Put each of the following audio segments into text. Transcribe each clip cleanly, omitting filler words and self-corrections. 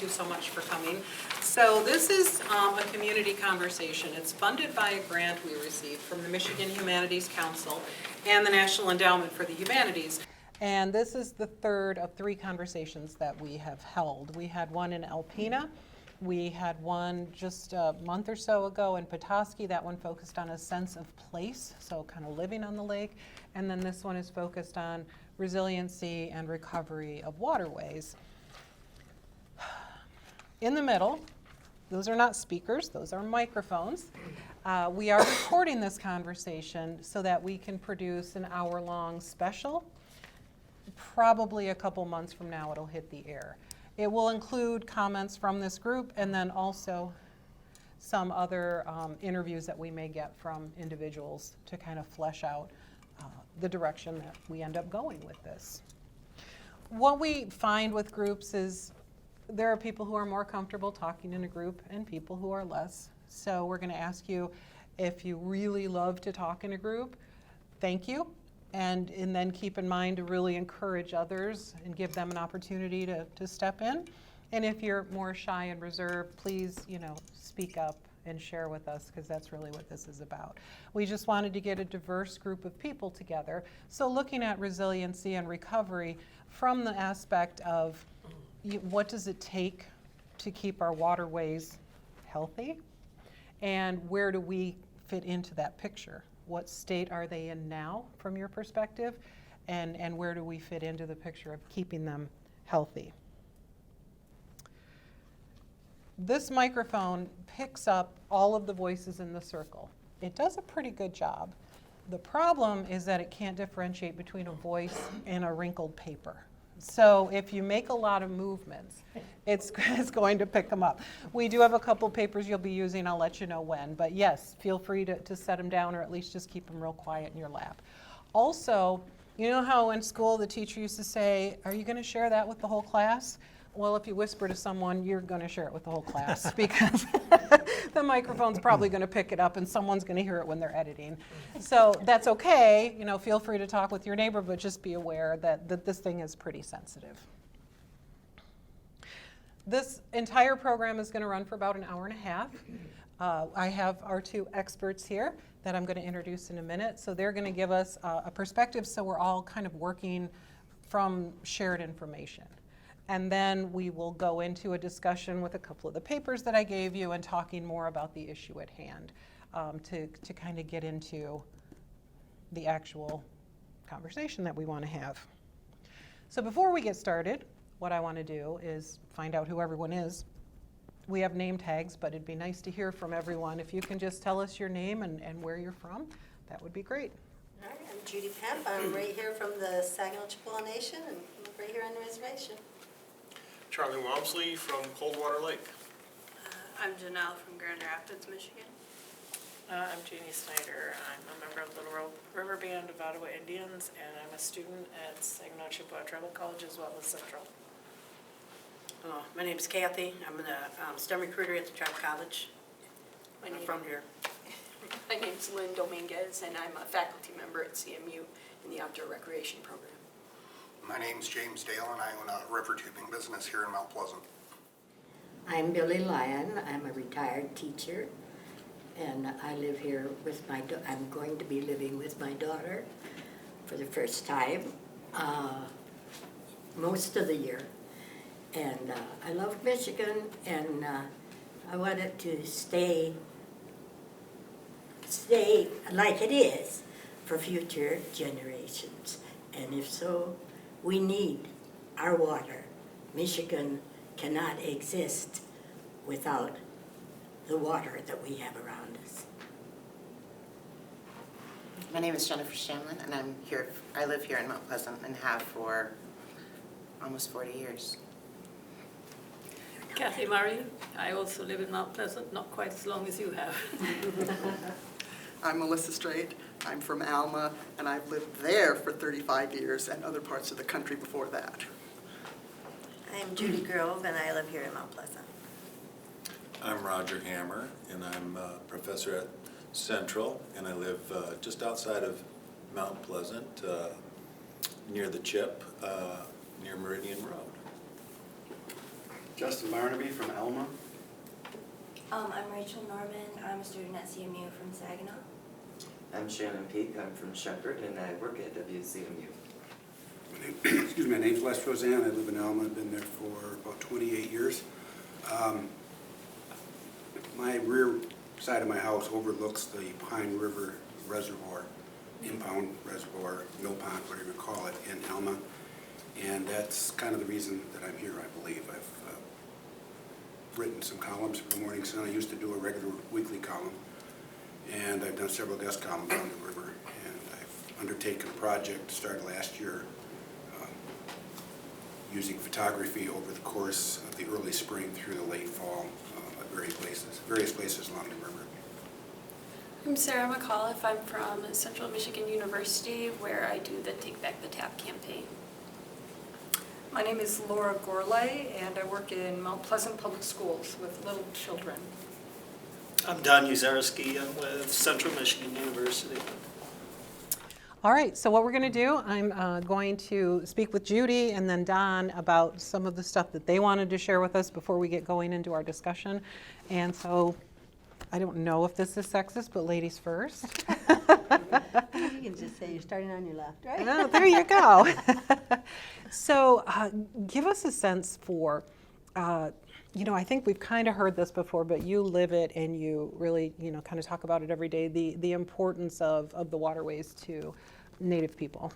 you so much for coming. So this is a community conversation. It's funded by a grant we received from the Michigan Humanities Council and the National Endowment for the Humanities. And this is the third of 3 conversations that we have held. We had one in Alpena. We had one just a month or so ago in Petoskey. That one focused on a sense of place, so kind of living on the lake. And then this one is focused on resiliency and recovery of waterways. In the middle, those are not speakers, those are microphones. We are recording this conversation so that we can produce an hour-long special. Probably a couple months from now it'll hit the air. It will include comments from this group and then also some other interviews that we may get from individuals to kind of flesh out the direction that we end up going with this. What we find with groups is there are people who are more comfortable talking in a group and people who are less. So we're going to ask you, if you really love to talk in a group, thank you. And then keep in mind to really encourage others and give them an opportunity to step in. And if you're more shy and reserved, please, speak up and share with us, because that's really what this is about. We just wanted to get a diverse group of people together. So looking at resiliency and recovery from the aspect of what does it take to keep our waterways healthy, and where do we fit into that picture? What state are they in now from your perspective, and where do we fit into the picture of keeping them healthy? This microphone picks up all of the voices in the circle. It does a pretty good job. The problem is that it can't differentiate between a voice and a wrinkled paper. So if you make a lot of movements, it's going to pick them up. We do have a couple papers you'll be using. I'll let you know when. But yes, feel free to set them down, or at least just keep them real quiet in your lap. Also, you know how in school the teacher used to say, are you going to share that with the whole class? Well, if you whisper to someone, you're going to share it with the whole class because the microphone's probably going to pick it up and someone's going to hear it when they're editing. So that's okay. Feel free to talk with your neighbor, but just be aware that this thing is pretty sensitive. This entire program is going to run for about an hour and a half. I have our 2 experts here that I'm going to introduce in a minute. So they're going to give us a perspective, so we're all kind of working from shared information. And then we will go into a discussion with a couple of the papers that I gave you and talking more about the issue at hand to kind of get into the actual conversation that we want to have. So before we get started, what I want to do is find out who everyone is. We have name tags, but it'd be nice to hear from everyone. If you can just tell us your name and where you're from, that would be great. All right, I'm Judy Pemp. I'm right here from the Saginaw Chippewa Nation and right here on the reservation. Charlie Walmsley from Coldwater Lake. I'm Janelle from Grand Rapids, Michigan. I'm Jeannie Snyder. I'm a member of the Little River Band of Ottawa Indians, and I'm a student at Saginaw Chippewa Tribal College as well as Central. My name is Kathy. I'm a STEM recruiter at the Tribal College. I'm from here. My name's Lynn Dominguez, and I'm a faculty member at CMU in the Outdoor Recreation Program. My name's James Dale, and I own a river tubing business here in Mount Pleasant. I'm Billy Lyon. I'm a retired teacher, and I live here with I'm going to be living with my daughter for the first time most of the year. And I love Michigan, and I want it to stay like it is for future generations. And if so, we need our water. Michigan cannot exist without the water that we have around us. My name is Jennifer Shamlin, and I live here in Mount Pleasant and have for almost 40 years. Kathy Murray. I also live in Mount Pleasant, not quite as long as you have. I'm Melissa Strait. I'm from Alma, and I've lived there for 35 years and other parts of the country before that. I'm Judy Grove, and I live here in Mount Pleasant. I'm Roger Hammer, and I'm a professor at Central, and I live just outside of Mount Pleasant, near the Chip, near Meridian Road. Justin Barnaby from Alma. I'm Rachel Norman. I'm a student at CMU from Saginaw. I'm Shannon Peak. I'm from Shepherd, and I work at WCMU. Excuse me, my name's Les Roseanne. I live in Alma. I've been there for about 28 years. My rear side of my house overlooks the Pine River Reservoir, impound reservoir, mill pond, whatever you call it, in Alma. And that's kind of the reason that I'm here, I believe. I've written some columns for the Morning Sun. I used to do a regular weekly column. And I've done several guest columns on the river. And I've undertaken a project started last year using photography over the course of the early spring through the late fall at various places along the river. I'm Sarah McAuliffe. I'm from Central Michigan University, where I do the Take Back the Tap campaign. My name is Laura Gorlay, and I work in Mount Pleasant Public Schools with little children. I'm Don Uzarski. I'm with Central Michigan University. All right, so what we're going to do, I'm going to speak with Judy and then Don about some of the stuff that they wanted to share with us before we get going into our discussion. And so I don't know if this is sexist, but ladies first. You can just say you're starting on your left, right? Oh, there you go. So give us a sense for, I think we've kind of heard this before, but you live it and you really, kind of talk about it every day, the importance of the waterways to Native people.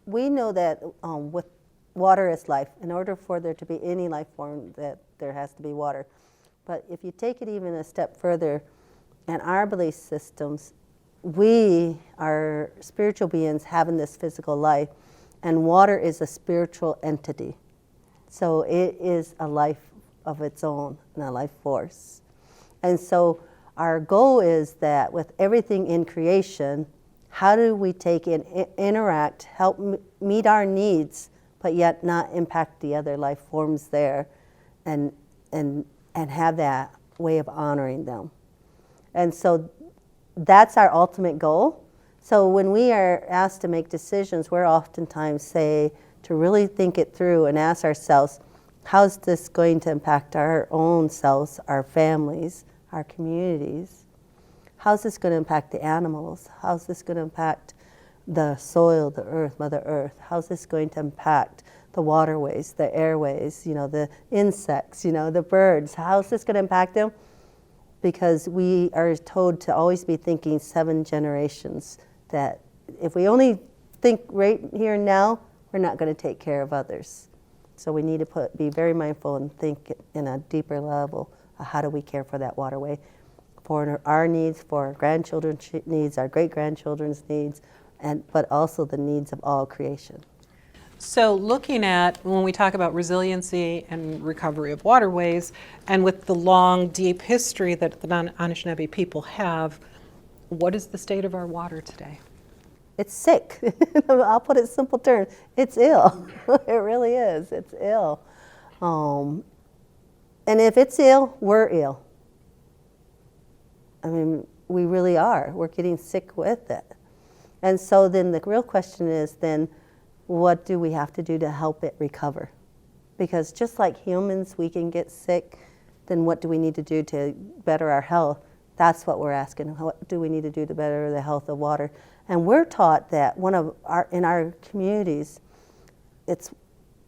We know that with water is life. In order for there to be any life form, that there has to be water. But if you take it even a step further, in our belief systems, we are spiritual beings having this physical life, and water is a spiritual entity. So it is a life of its own and a life force. And so our goal is that with everything in creation, how do we take and interact, help meet our needs, but yet not impact the other life forms there, and have that way of honoring them. And so that's our ultimate goal. So when we are asked to make decisions, we're oftentimes say to really think it through and ask ourselves, how's this going to impact our own selves, our families, our communities? How's this going to impact the animals? How's this going to impact the soil, the earth, Mother Earth? How's this going to impact the waterways, the airways, the insects, the birds? How's this going to impact them? Because we are told to always be thinking 7 generations, that if we only think right here and now, we're not going to take care of others. So we need to be very mindful and think in a deeper level of how do we care for that waterway, for our needs, for our grandchildren's needs, our great-grandchildren's needs, but also the needs of all creation. So looking at, when we talk about resiliency and recovery of waterways, and with the long, deep history that the Anishinaabe people have, what is the state of our water today? It's sick. I'll put it in simple terms. It's ill. It really is. It's ill. And if it's ill, we're ill. I mean, we really are. We're getting sick with it. And so then the real question is then, what do we have to do to help it recover? Because just like humans, we can get sick, then what do we need to do to better our health? That's what we're asking. What do we need to do to better the health of water? And we're taught that in our communities, it's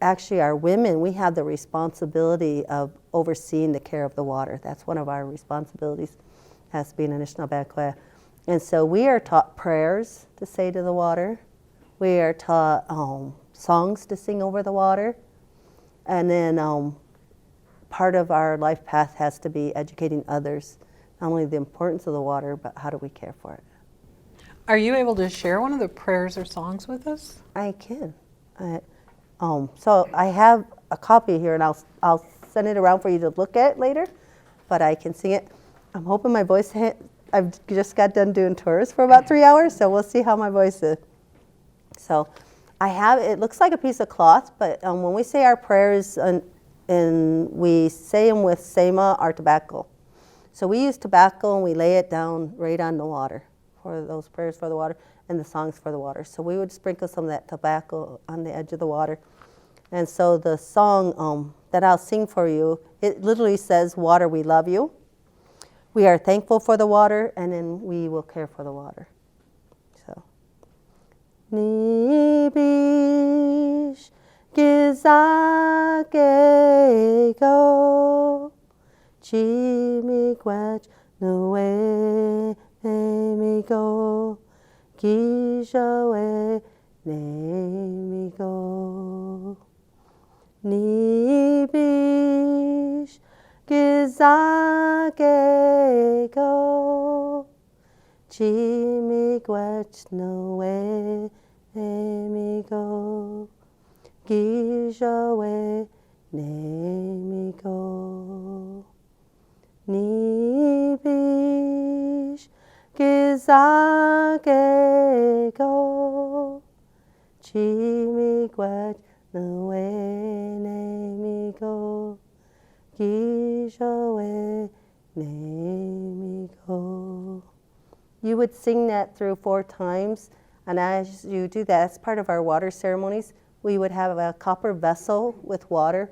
actually our women, we have the responsibility of overseeing the care of the water. That's one of our responsibilities as being Anishinaabe. And so we are taught prayers to say to the water. We are taught songs to sing over the water. And then part of our life path has to be educating others, not only the importance of the water, but how do we care for it. Are you able to share one of the prayers or songs with us? I can. So I have a copy here, and I'll send it around for you to look at later, but I can sing it. I'm hoping my voice, I've just got done doing tours for about 3 hours, so we'll see how my voice is. So I have, it looks like a piece of cloth, but when we say our prayers, and we say them with sema, or tobacco. So we use tobacco and we lay it down right on the water for those prayers for the water and the songs for the water. So we would sprinkle some of that tobacco on the edge of the water. And so the song that I'll sing for you, it literally says, "Water, we love you. We are thankful for the water, and then we will care for the water." So. Ni bish gizake go chi mi quach no way mi go Gishawe name go Ni bish gizake go Chimi gwach no way me go Gishawe name go Ni bish gizake go Chimi gwach no way me go Gishawe name go. You would sing that through 4 times, and as you do that, as part of our water ceremonies, we would have a copper vessel with water,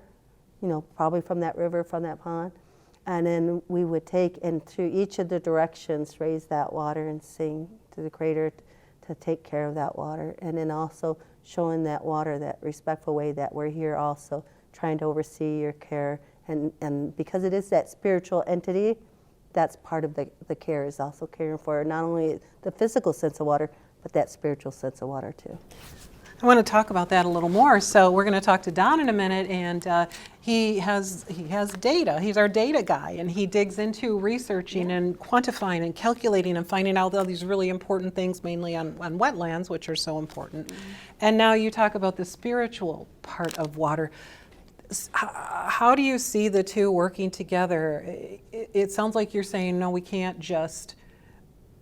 probably from that river, from that pond, and then we would take and through each of the directions raise that water and sing to the Creator to take care of that water, and then also showing that water that respectful way that we're here also trying to oversee your care, and because it is that spiritual entity, that's part of the care, is also caring for not only the physical sense of water, but that spiritual sense of water too. I want to talk about that a little more. So we're going to talk to Don in a minute, and he has data. He's our data guy, and he digs into researching and quantifying and calculating and finding out all these really important things, mainly on wetlands, which are so important. And now you talk about the spiritual part of water. How do you see the two working together? It sounds like you're saying, no, we can't just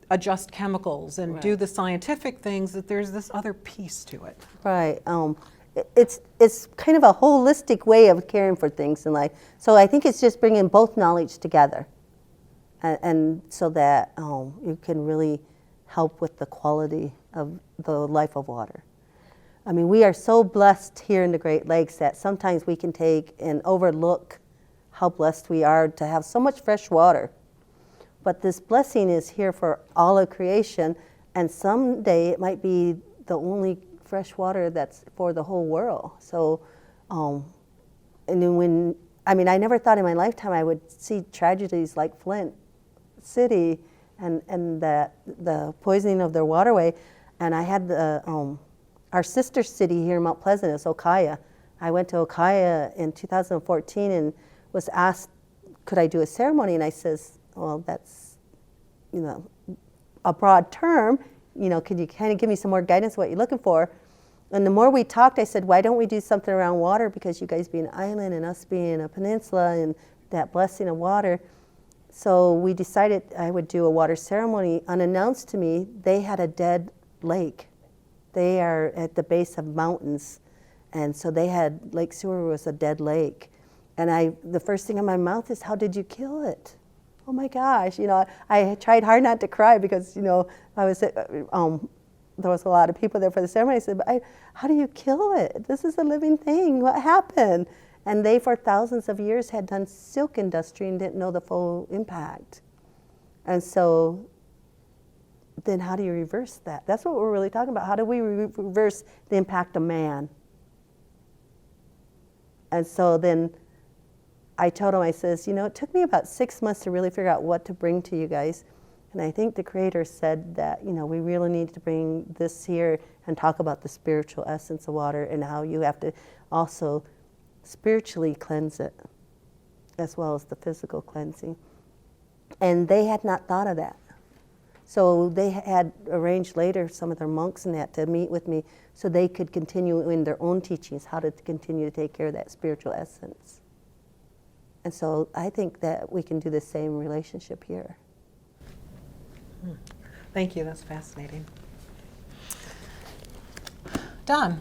adjust chemicals and do the scientific things, that there's this other piece to it. Right. It's kind of a holistic way of caring for things in life. So I think it's just bringing both knowledge together, and so that you can really help with the quality of the life of water. I mean, we are so blessed here in the Great Lakes that sometimes we can take and overlook how blessed we are to have so much fresh water. But this blessing is here for all of creation, and someday it might be the only fresh water that's for the whole world. So, and then I never thought in my lifetime I would see tragedies like Flint City and the poisoning of their waterway. And I had our sister city here in Mount Pleasant is Ukiah. I went to Ukiah in 2014 and was asked, could I do a ceremony? And I says, well, that's, a broad term. Could you kind of give me some more guidance what you're looking for? And the more we talked, I said, why don't we do something around water? Because you guys being an island and us being a peninsula and that blessing of water. So we decided I would do a water ceremony. Unannounced to me, they had a dead lake. They are at the base of mountains. And so they had, Lake Sewer was a dead lake. And the first thing in my mouth is, how did you kill it? Oh my gosh, I tried hard not to cry because, I was, there was a lot of people there for the ceremony. I said, but how do you kill it? This is a living thing. What happened? And they, for thousands of years, had done silk industry and didn't know the full impact. And so then how do you reverse that? That's what we're really talking about. How do we reverse the impact of man? And so then I told him, I says, it took me about 6 months to really figure out what to bring to you guys. And I think the Creator said that, we really need to bring this here and talk about the spiritual essence of water and how you have to also spiritually cleanse it as well as the physical cleansing. And they had not thought of that. So they had arranged later some of their monks and that to meet with me so they could continue in their own teachings how to continue to take care of that spiritual essence. And so I think that we can do the same relationship here. Thank you, that's fascinating. Don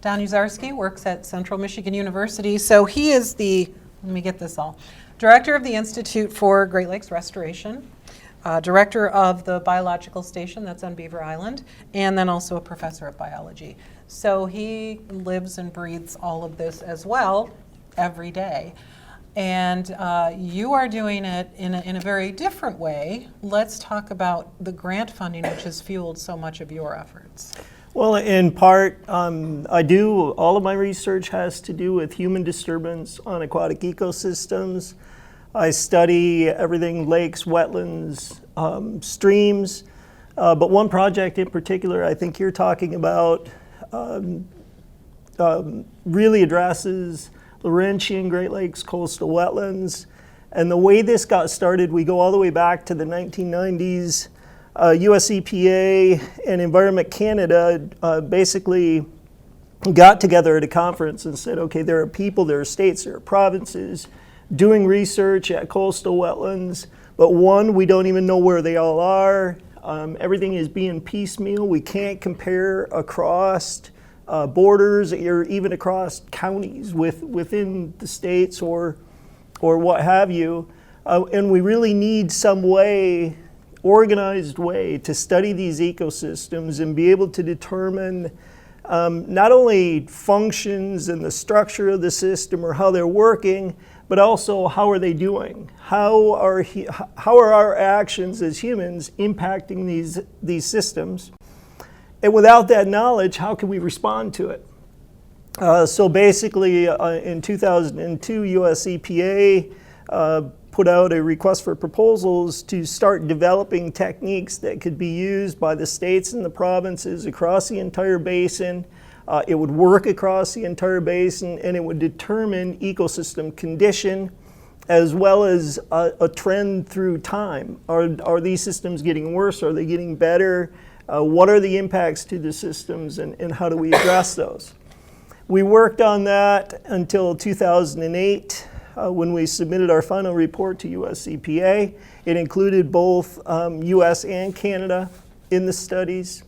Uzarski works at Central Michigan University. So he is let me get this all, director of the Institute for Great Lakes Restoration. director of the biological station that's on Beaver Island, and then also a professor of biology. So he lives and breathes all of this as well every day. And you are doing it in a very different way. Let's talk about the grant funding, which has fueled so much of your efforts. Well, in part, all of my research has to do with human disturbance on aquatic ecosystems. I study everything, lakes, wetlands, streams, but one project in particular I think you're talking about really addresses Laurentian Great Lakes coastal wetlands. And the way this got started, we go all the way back to the 1990s. US EPA and Environment Canada basically got together at a conference and said, okay, there are people, there are states, there are provinces doing research at coastal wetlands, but one, we don't even know where they all are. Everything is being piecemeal. We can't compare across borders or even across counties within the states or what have you. And we really need some way, organized way, to study these ecosystems and be able to determine not only functions and the structure of the system or how they're working, but also how are they doing? How are our actions as humans impacting these systems? And without that knowledge, how can we respond to it? So basically, in 2002, US EPA put out a request for proposals to start developing techniques that could be used by the states and the provinces across the entire basin. It would work across the entire basin, and it would determine ecosystem condition as well as a trend through time. Are these systems getting worse? Are they getting better? What are the impacts to the systems, and how do we address those? We worked on that until 2008 when we submitted our final report to US EPA. It included both US and Canada in the studies.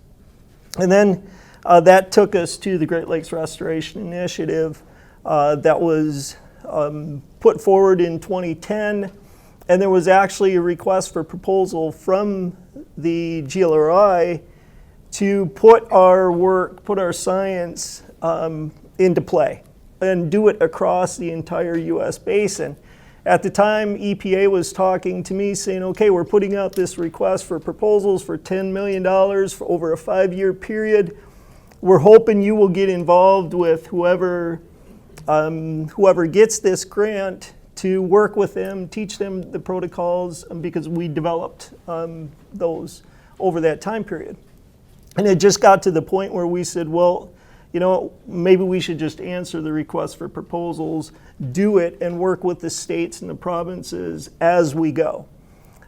And then that took us to the Great Lakes Restoration Initiative that was put forward in 2010. And there was actually a request for proposal from the GLRI to put our work, put our science into play and do it across the entire US basin. At the time, EPA was talking to me saying, okay, we're putting out this request for proposals for $10 million for over a 5-year period. We're hoping you will get involved with whoever gets this grant to work with them, teach them the protocols, because we developed those over that time period. And it just got to the point where we said, well, you know, maybe we should just answer the request for proposals, do it, and work with the states and the provinces as we go.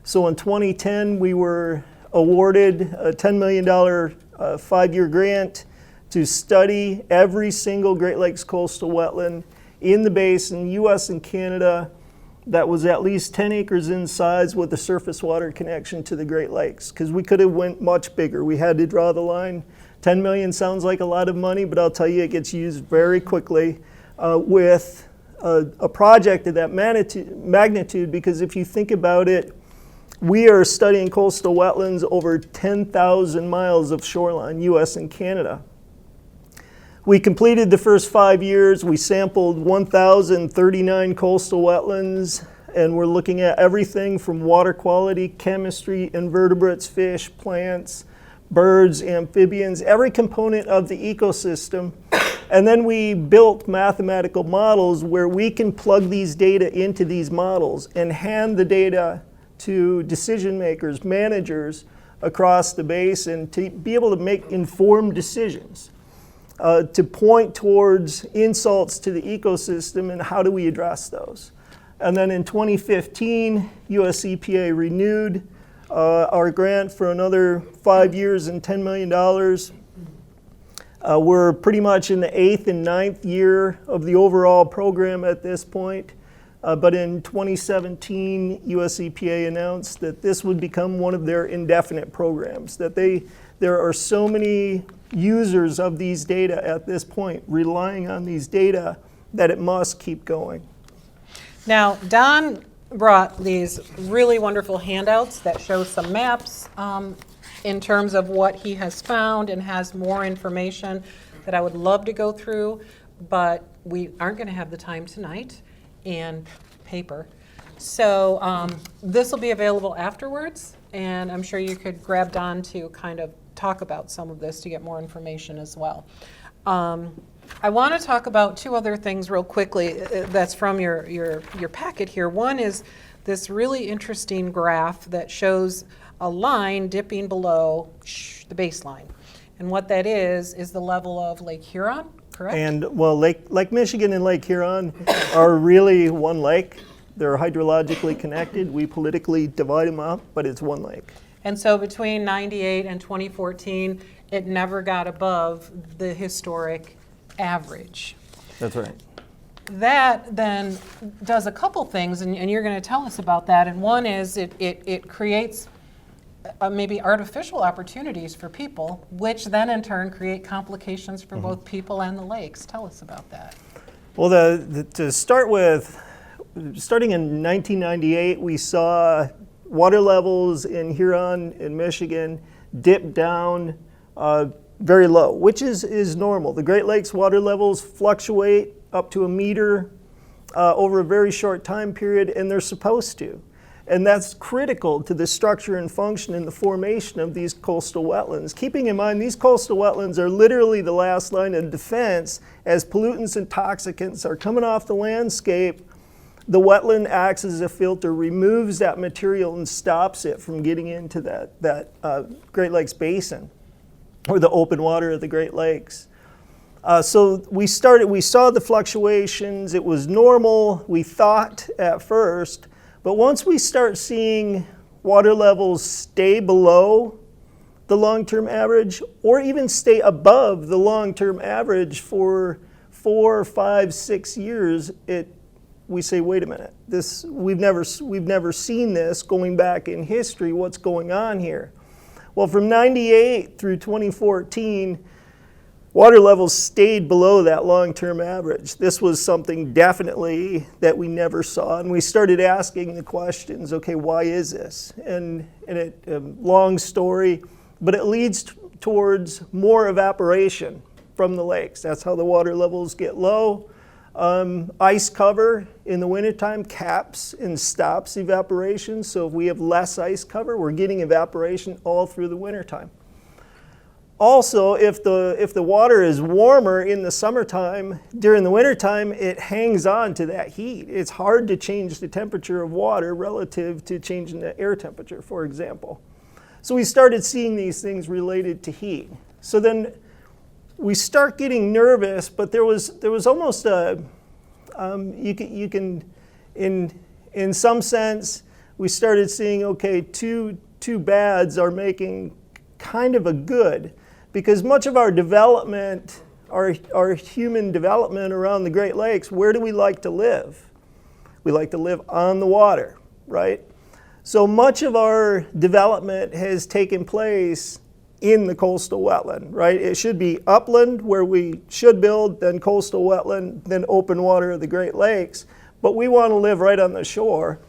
So in 2010, we were awarded a $10 million 5-year grant to study every single Great Lakes coastal wetland in the basin, US and Canada, that was at least 10 acres in size with a surface water connection to the Great Lakes, because we could have went much bigger. We had to draw the line. 10 million sounds like a lot of money, but I'll tell you, it gets used very quickly with a project of that magnitude, because if you think about it, we are studying coastal wetlands over 10,000 miles of shoreline, US and Canada. We completed the first 5 years. We sampled 1,039 coastal wetlands, and we're looking at everything from water quality, chemistry, invertebrates, fish, plants, birds, amphibians, every component of the ecosystem. And then we built mathematical models where we can plug these data into these models and hand the data to decision makers, managers across the basin to be able to make informed decisions. To point towards insults to the ecosystem and how do we address those. And then in 2015, US EPA renewed our grant for another 5 years and $10 million. We're pretty much in the 8th and 9th year of the overall program at this point. But in 2017, US EPA announced that this would become one of their indefinite programs, that there are so many users of these data at this point, relying on these data, that it must keep going. Now, Don brought these really wonderful handouts that show some maps in terms of what he has found, and has more information that I would love to go through, but we aren't going to have the time tonight and paper. So this will be available afterwards, and I'm sure you could grab Don to kind of talk about some of this to get more information as well. I want to talk about two other things real quickly that's from your packet here. One is this really interesting graph that shows a line dipping below the baseline. And what that is the level of Lake Huron, correct? And well, Lake Michigan and Lake Huron are really one lake. They're hydrologically connected. We politically divide them up, but it's one lake. And so between 98 and 2014, it never got above the historic average. That's right. That then does a couple things, and you're going to tell us about that. And one is it creates maybe artificial opportunities for people, which then in turn create complications for both people and the lakes. Tell us about that. Well, to start with, starting in 1998, we saw water levels in Huron and Michigan dip down very low, which is normal. The Great Lakes water levels fluctuate up to a meter over a very short time period, and they're supposed to. And that's critical to the structure and function and the formation of these coastal wetlands. Keeping in mind, these coastal wetlands are literally the last line of defense. As pollutants and toxicants are coming off the landscape, the wetland acts as a filter, removes that material and stops it from getting into that Great Lakes basin, or the open water of the Great Lakes. So we saw the fluctuations. It was normal, we thought at first, but once we start seeing water levels stay below the long-term average, or even stay above the long-term average for 4, 5, 6 years, we say, wait a minute, we've never seen this going back in history. What's going on here? Well, from 98 through 2014, water levels stayed below that long-term average. This was something definitely that we never saw, and we started asking the questions, okay, why is this? And long story, but it leads towards more evaporation from the lakes. That's how the water levels get low. Ice cover in the wintertime caps and stops evaporation. So if we have less ice cover, we're getting evaporation all through the wintertime. Also, if the water is warmer in the summertime, during the wintertime, it hangs on to that heat. It's hard to change the temperature of water relative to changing the air temperature, for example. So we started seeing these things related to heat. So then we start getting nervous, but there was almost a, you can in some sense, we started seeing, okay, two bads are making kind of a good, because much of our development, our human development around the Great Lakes, where do we like to live? We like to live on the water, right? So much of our development has taken place in the coastal wetland, right? It should be upland where we should build, then coastal wetland, then open water of the Great Lakes. But we want to live right on the shore.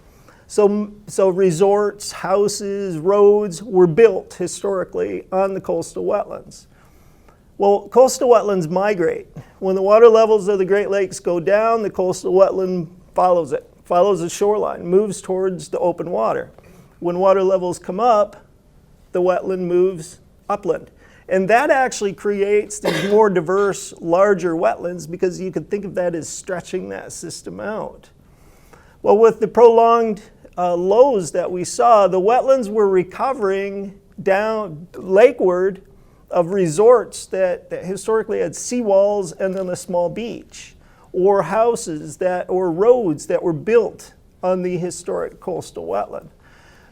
So resorts, houses, roads were built historically on the coastal wetlands. Well, coastal wetlands migrate. When the water levels of the Great Lakes go down, the coastal wetland follows it, follows the shoreline, moves towards the open water. When water levels come up, the wetland moves upland. And that actually creates these more diverse, larger wetlands, because you could think of that as stretching that system out. Well, with the prolonged lows that we saw, the wetlands were recovering down lakeward of resorts that historically had seawalls and then a small beach, or houses or roads that were built on the historic coastal wetland.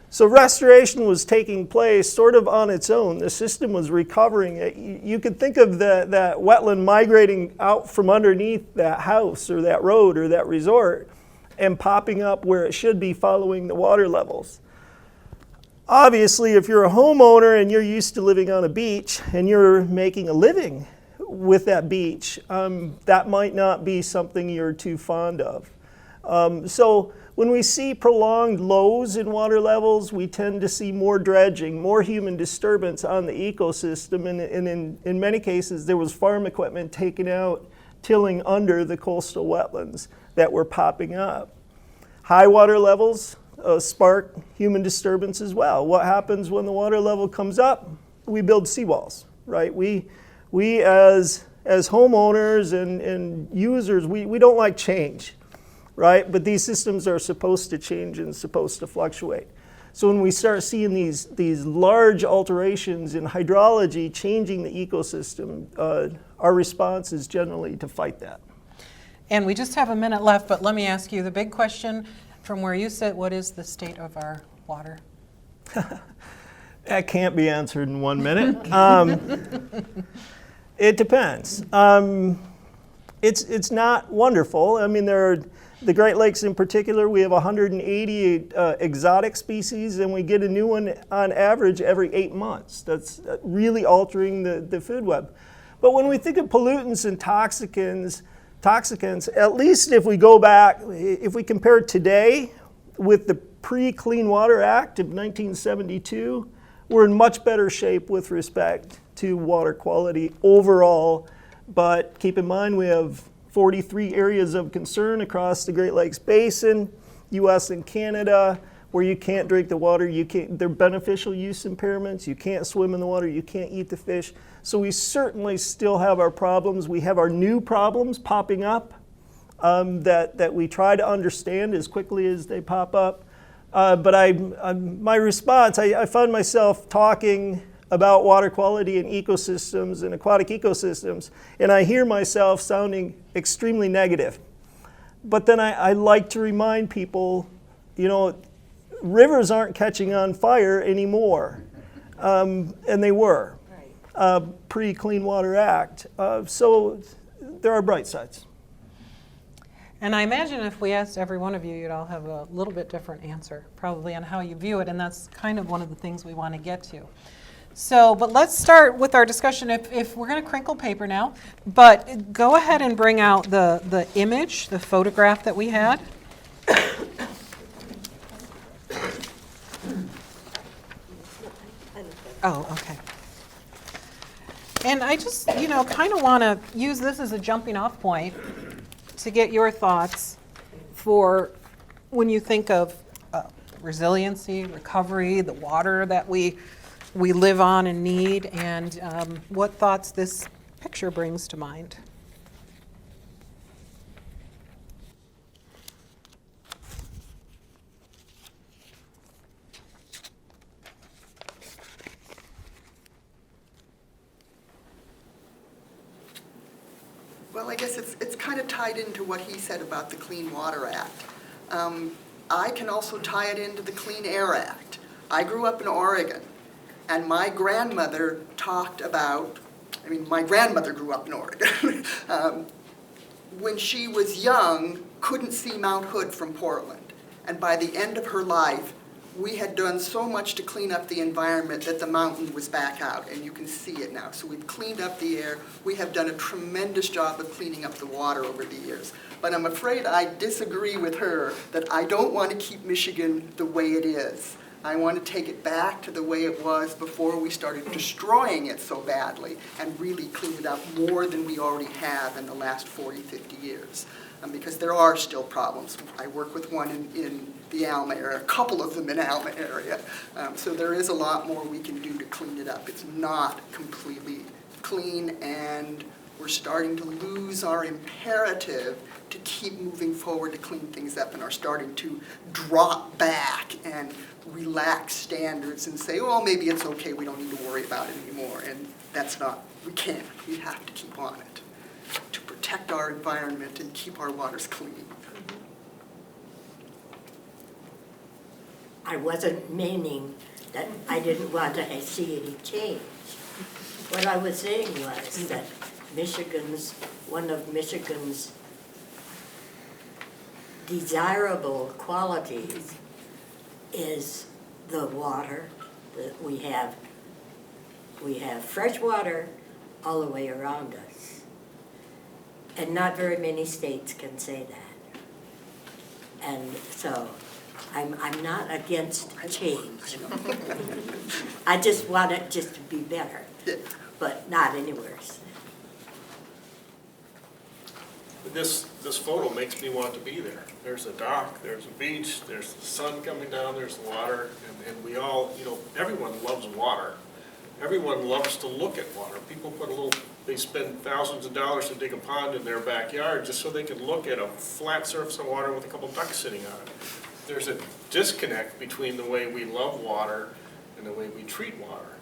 So restoration was taking place sort of on its own. The system was recovering. You could think of that wetland migrating out from underneath that house or that road or that resort and popping up where it should be following the water levels. Obviously, if you're a homeowner and you're used to living on a beach and you're making a living with that beach, that might not be something you're too fond of. So when we see prolonged lows in water levels, we tend to see more dredging, more human disturbance on the ecosystem, and in many cases there was farm equipment taken out tilling under the coastal wetlands that were popping up. High water levels spark human disturbance as well. What happens when the water level comes up? We build seawalls, right? We as homeowners and users, we don't like change, right? But these systems are supposed to change and supposed to fluctuate. So when we start seeing these large alterations in hydrology changing the ecosystem, our response is generally to fight that. And we just have a minute left, but let me ask you the big question from where you sit. What is the state of our water? That can't be answered in 1 minute. It depends. It's not wonderful. I mean, there are the Great Lakes in particular. We have 180 exotic species, and we get a new one on average every 8 months. That's really altering the food web. But when we think of pollutants and toxicants, at least if we go back, if we compare today with the pre-Clean Water Act of 1972, we're in much better shape with respect to water quality overall. But keep in mind, we have 43 areas of concern across the Great Lakes Basin, US and Canada, where you can't drink the water, they're beneficial use impairments, you can't swim in the water, you can't eat the fish. So we certainly still have our problems. We have our new problems popping up that we try to understand as quickly as they pop up. But my response, I find myself talking about water quality and ecosystems and aquatic ecosystems, and I hear myself sounding extremely negative. But then I like to remind people, you know, rivers aren't catching on fire anymore, and they were pre-Clean Water Act. So there are bright sides. And I imagine if we asked every one of you, you'd all have a little bit different answer, probably on how you view it, and that's kind of one of the things we want to get to. So, but let's start with our discussion. If we're going to crinkle paper now, but go ahead and bring out the image, the photograph that we had. Oh, okay. And I just, kind of want to use this as a jumping off point to get your thoughts for when you think of resiliency, recovery, the water that we live on and need, and what thoughts this picture brings to mind. Well, I guess it's kind of tied into what he said about the Clean Water Act. I can also tie it into the Clean Air Act. I grew up in Oregon, and my grandmother talked about, my grandmother grew up in Oregon. When she was young, couldn't see Mount Hood from Portland. And by the end of her life, we had done so much to clean up the environment that the mountain was back out, and you can see it now. So we've cleaned up the air. We have done a tremendous job of cleaning up the water over the years. But I'm afraid I disagree with her that I don't want to keep Michigan the way it is. I want to take it back to the way it was before we started destroying it so badly and really clean it up more than we already have in the last 40, 50 years. Because there are still problems. I work with one in the Alma area, a couple of them in Alma area. So there is a lot more we can do to clean it up. It's not completely clean, and we're starting to lose our imperative to keep moving forward to clean things up, and are starting to drop back and relax standards and say, well, maybe it's okay, we don't need to worry about it anymore. And that's not, we can't. We have to keep on it to protect our environment and keep our waters clean. I wasn't meaning that I didn't want to see any change. What I was saying was that one of Michigan's desirable qualities is the water that we have. We have fresh water all the way around us. And not very many states can say that. And so I'm not against change. I just want it just to be better, but not any worse. This photo makes me want to be there. There's a dock, there's a beach, there's the sun coming down, there's water, and we all, everyone loves water. Everyone loves to look at water. People they spend thousands of dollars to dig a pond in their backyard just so they can look at a flat surface of water with a couple ducks sitting on it. There's a disconnect between the way we love water and the way we treat water.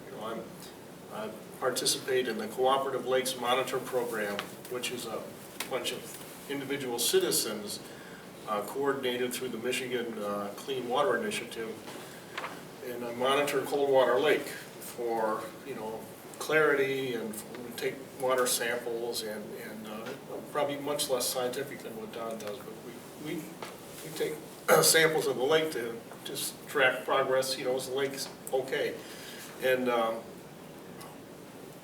I participate in the Cooperative Lakes Monitor Program, which is a bunch of individual citizens coordinated through the Michigan Clean Water Initiative. And I monitor Coldwater Lake for, clarity, and we take water samples, and probably much less scientific than what Don does, but we take samples of the lake to just track progress, is the lake okay? And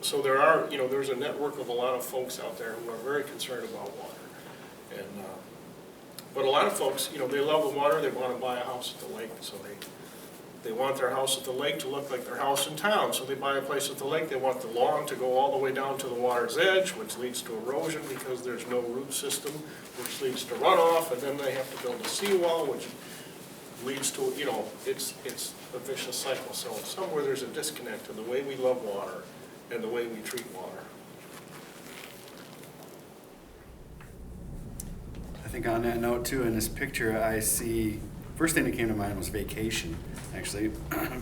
so there's a network of a lot of folks out there who are very concerned about water. And but a lot of folks, they love the water, they want to buy a house at the lake, so they want their house at the lake to look like their house in town, so they buy a place at the lake. They want the lawn to go all the way down to the water's edge, which leads to erosion because there's no root system, which leads to runoff, and then they have to build a seawall, which leads to, it's a vicious cycle. So somewhere there's a disconnect in the way we love water and the way we treat water. I think on that note too, in this picture I see, first thing that came to mind was vacation, actually,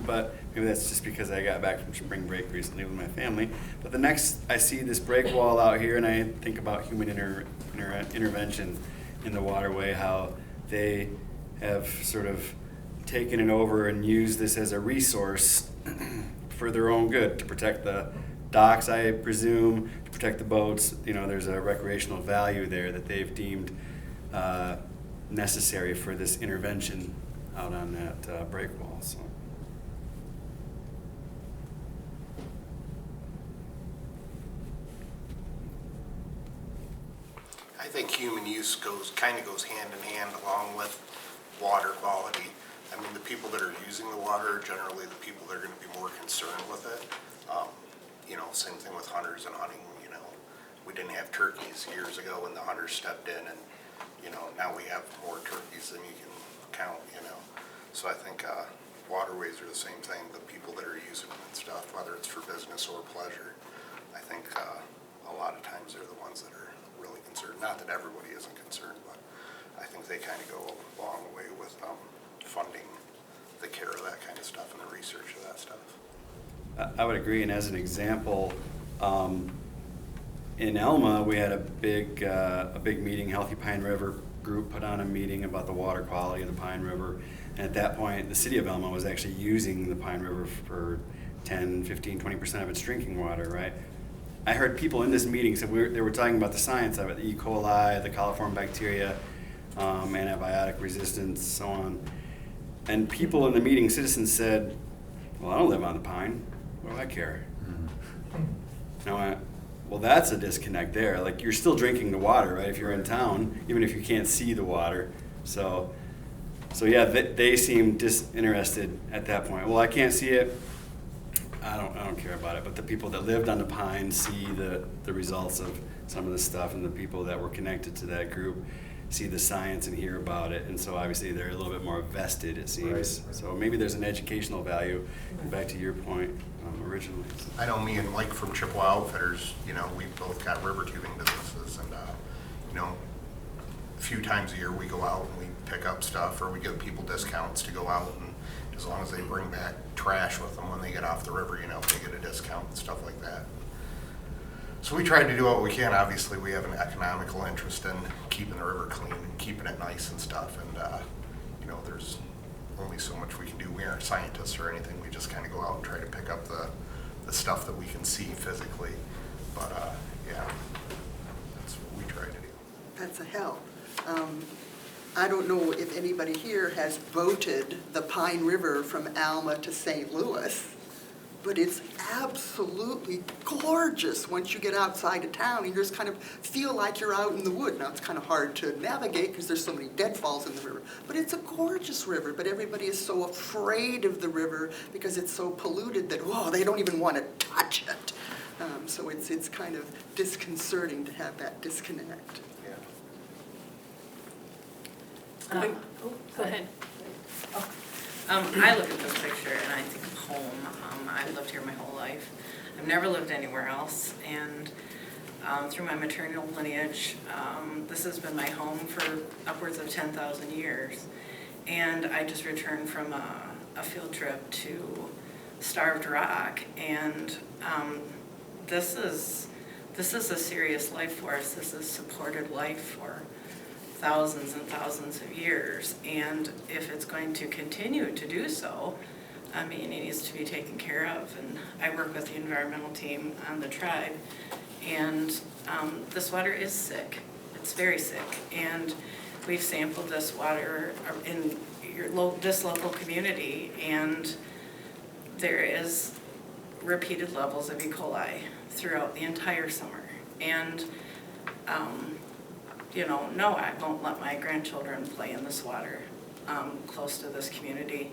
but maybe that's just because I got back from spring break recently with my family. But the next, I see this break wall out here, and I think about human intervention in the waterway, how they have sort of taken it over and used this as a resource for their own good, to protect the docks, I presume, to protect the boats. There's a recreational value there that they've deemed necessary for this intervention out on that break wall. So. I think human use kind of goes hand in hand along with water quality. I mean, the people that are using the water are generally the people that are going to be more concerned with it. Same thing with hunters and hunting. We didn't have turkeys years ago when the hunters stepped in, and now we have more turkeys than you can count. So I think waterways are the same thing. The people that are using them and stuff, whether it's for business or pleasure, I think a lot of times they're the ones that are really concerned. Not that everybody isn't concerned, but I think they kind of go a long way with funding the care of that kind of stuff and the research of that stuff. I would agree, and as an example, in Elma, we had a big meeting. Healthy Pine River group put on a meeting about the water quality of the Pine River. And at that point, the city of Elma was actually using the Pine River for 10, 15, 20% of its drinking water, right? I heard people in this meeting, they were talking about the science of it, the E. coli, the coliform bacteria, antibiotic resistance, so on. And people in the meeting, citizens said, well, I don't live on the Pine. What do I care? Now, well, that's a disconnect there. Like, you're still drinking the water, right? If you're in town, even if you can't see the water. So yeah, they seem disinterested at that point. Well, I can't see it. I don't care about it. But the people that lived on the Pine see the results of some of the stuff, and the people that were connected to that group see the science and hear about it. And so obviously they're a little bit more vested, it seems. Right. So maybe there's an educational value, back to your point originally. I know me and Mike from Chippewa Outfitters, we both got river tubing businesses, and a few times a year we go out and we pick up stuff, or we give people discounts to go out, and as long as they bring back trash with them when they get off the river, they get a discount and stuff like that. So we try to do what we can. Obviously, we have an economical interest in keeping the river clean and keeping it nice and stuff, and there's only so much we can do. We aren't scientists or anything. We just kind of go out and try to pick up the stuff that we can see physically. But yeah, that's what we try to do. That's a help. I don't know if anybody here has voted the Pine River from Alma to St. Louis, but it's absolutely gorgeous once you get outside of town and you just kind of feel like you're out in the wood. Now, it's kind of hard to navigate because there's so many deadfalls in the river, but it's a gorgeous river, but everybody is so afraid of the river because it's so polluted that, whoa, they don't even want to touch it. So it's kind of disconcerting to have that disconnect. Go ahead. I look at this picture and I think of home. I've lived here my whole life. I've never lived anywhere else, and through my maternal lineage, this has been my home for upwards of 10,000 years. And I just returned from a field trip to Starved Rock, and this is a serious life force. This has supported life for thousands and thousands of years, and if it's going to continue to do so, I mean, it needs to be taken care of. And I work with the environmental team on the tribe, and this water is sick. It's very sick, and we've sampled this water in this local community, and there is repeated levels of E. coli throughout the entire summer. And no, I won't let my grandchildren play in this water close to this community.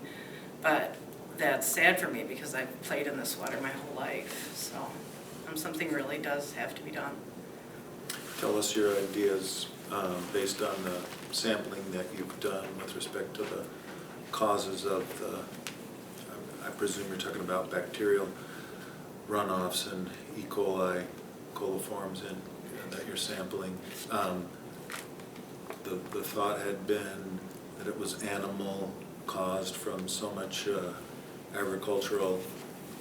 But that's sad for me because I've played in this water my whole life. So something really does have to be done. Tell us your ideas based on the sampling that you've done with respect to the causes of the, I presume you're talking about bacterial runoffs and E. coli coliforms that you're sampling. The thought had been that it was animal caused from so much agricultural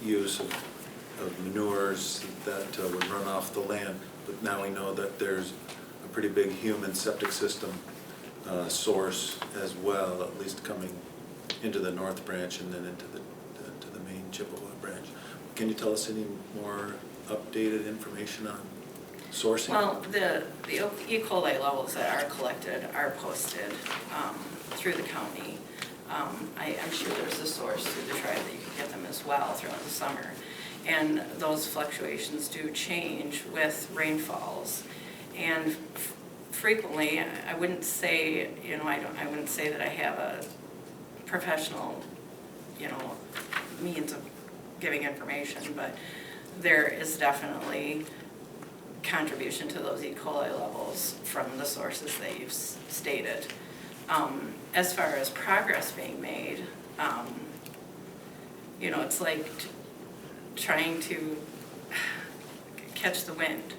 use of manures that would run off the land. But now we know that there's a pretty big human septic system source as well, at least coming into the North Branch and then into the main Chippewa branch. Can you tell us any more updated information on sourcing? Well, the E. coli levels that are collected are posted through the county. I'm sure there's a source through the tribe that you can get them as well throughout the summer. And those fluctuations do change with rainfalls. And frequently, I wouldn't say, I wouldn't say that I have a professional, means of giving information, but there is definitely contribution to those E. coli levels from the sources that you've stated. As far as progress being made, it's like trying to catch the wind.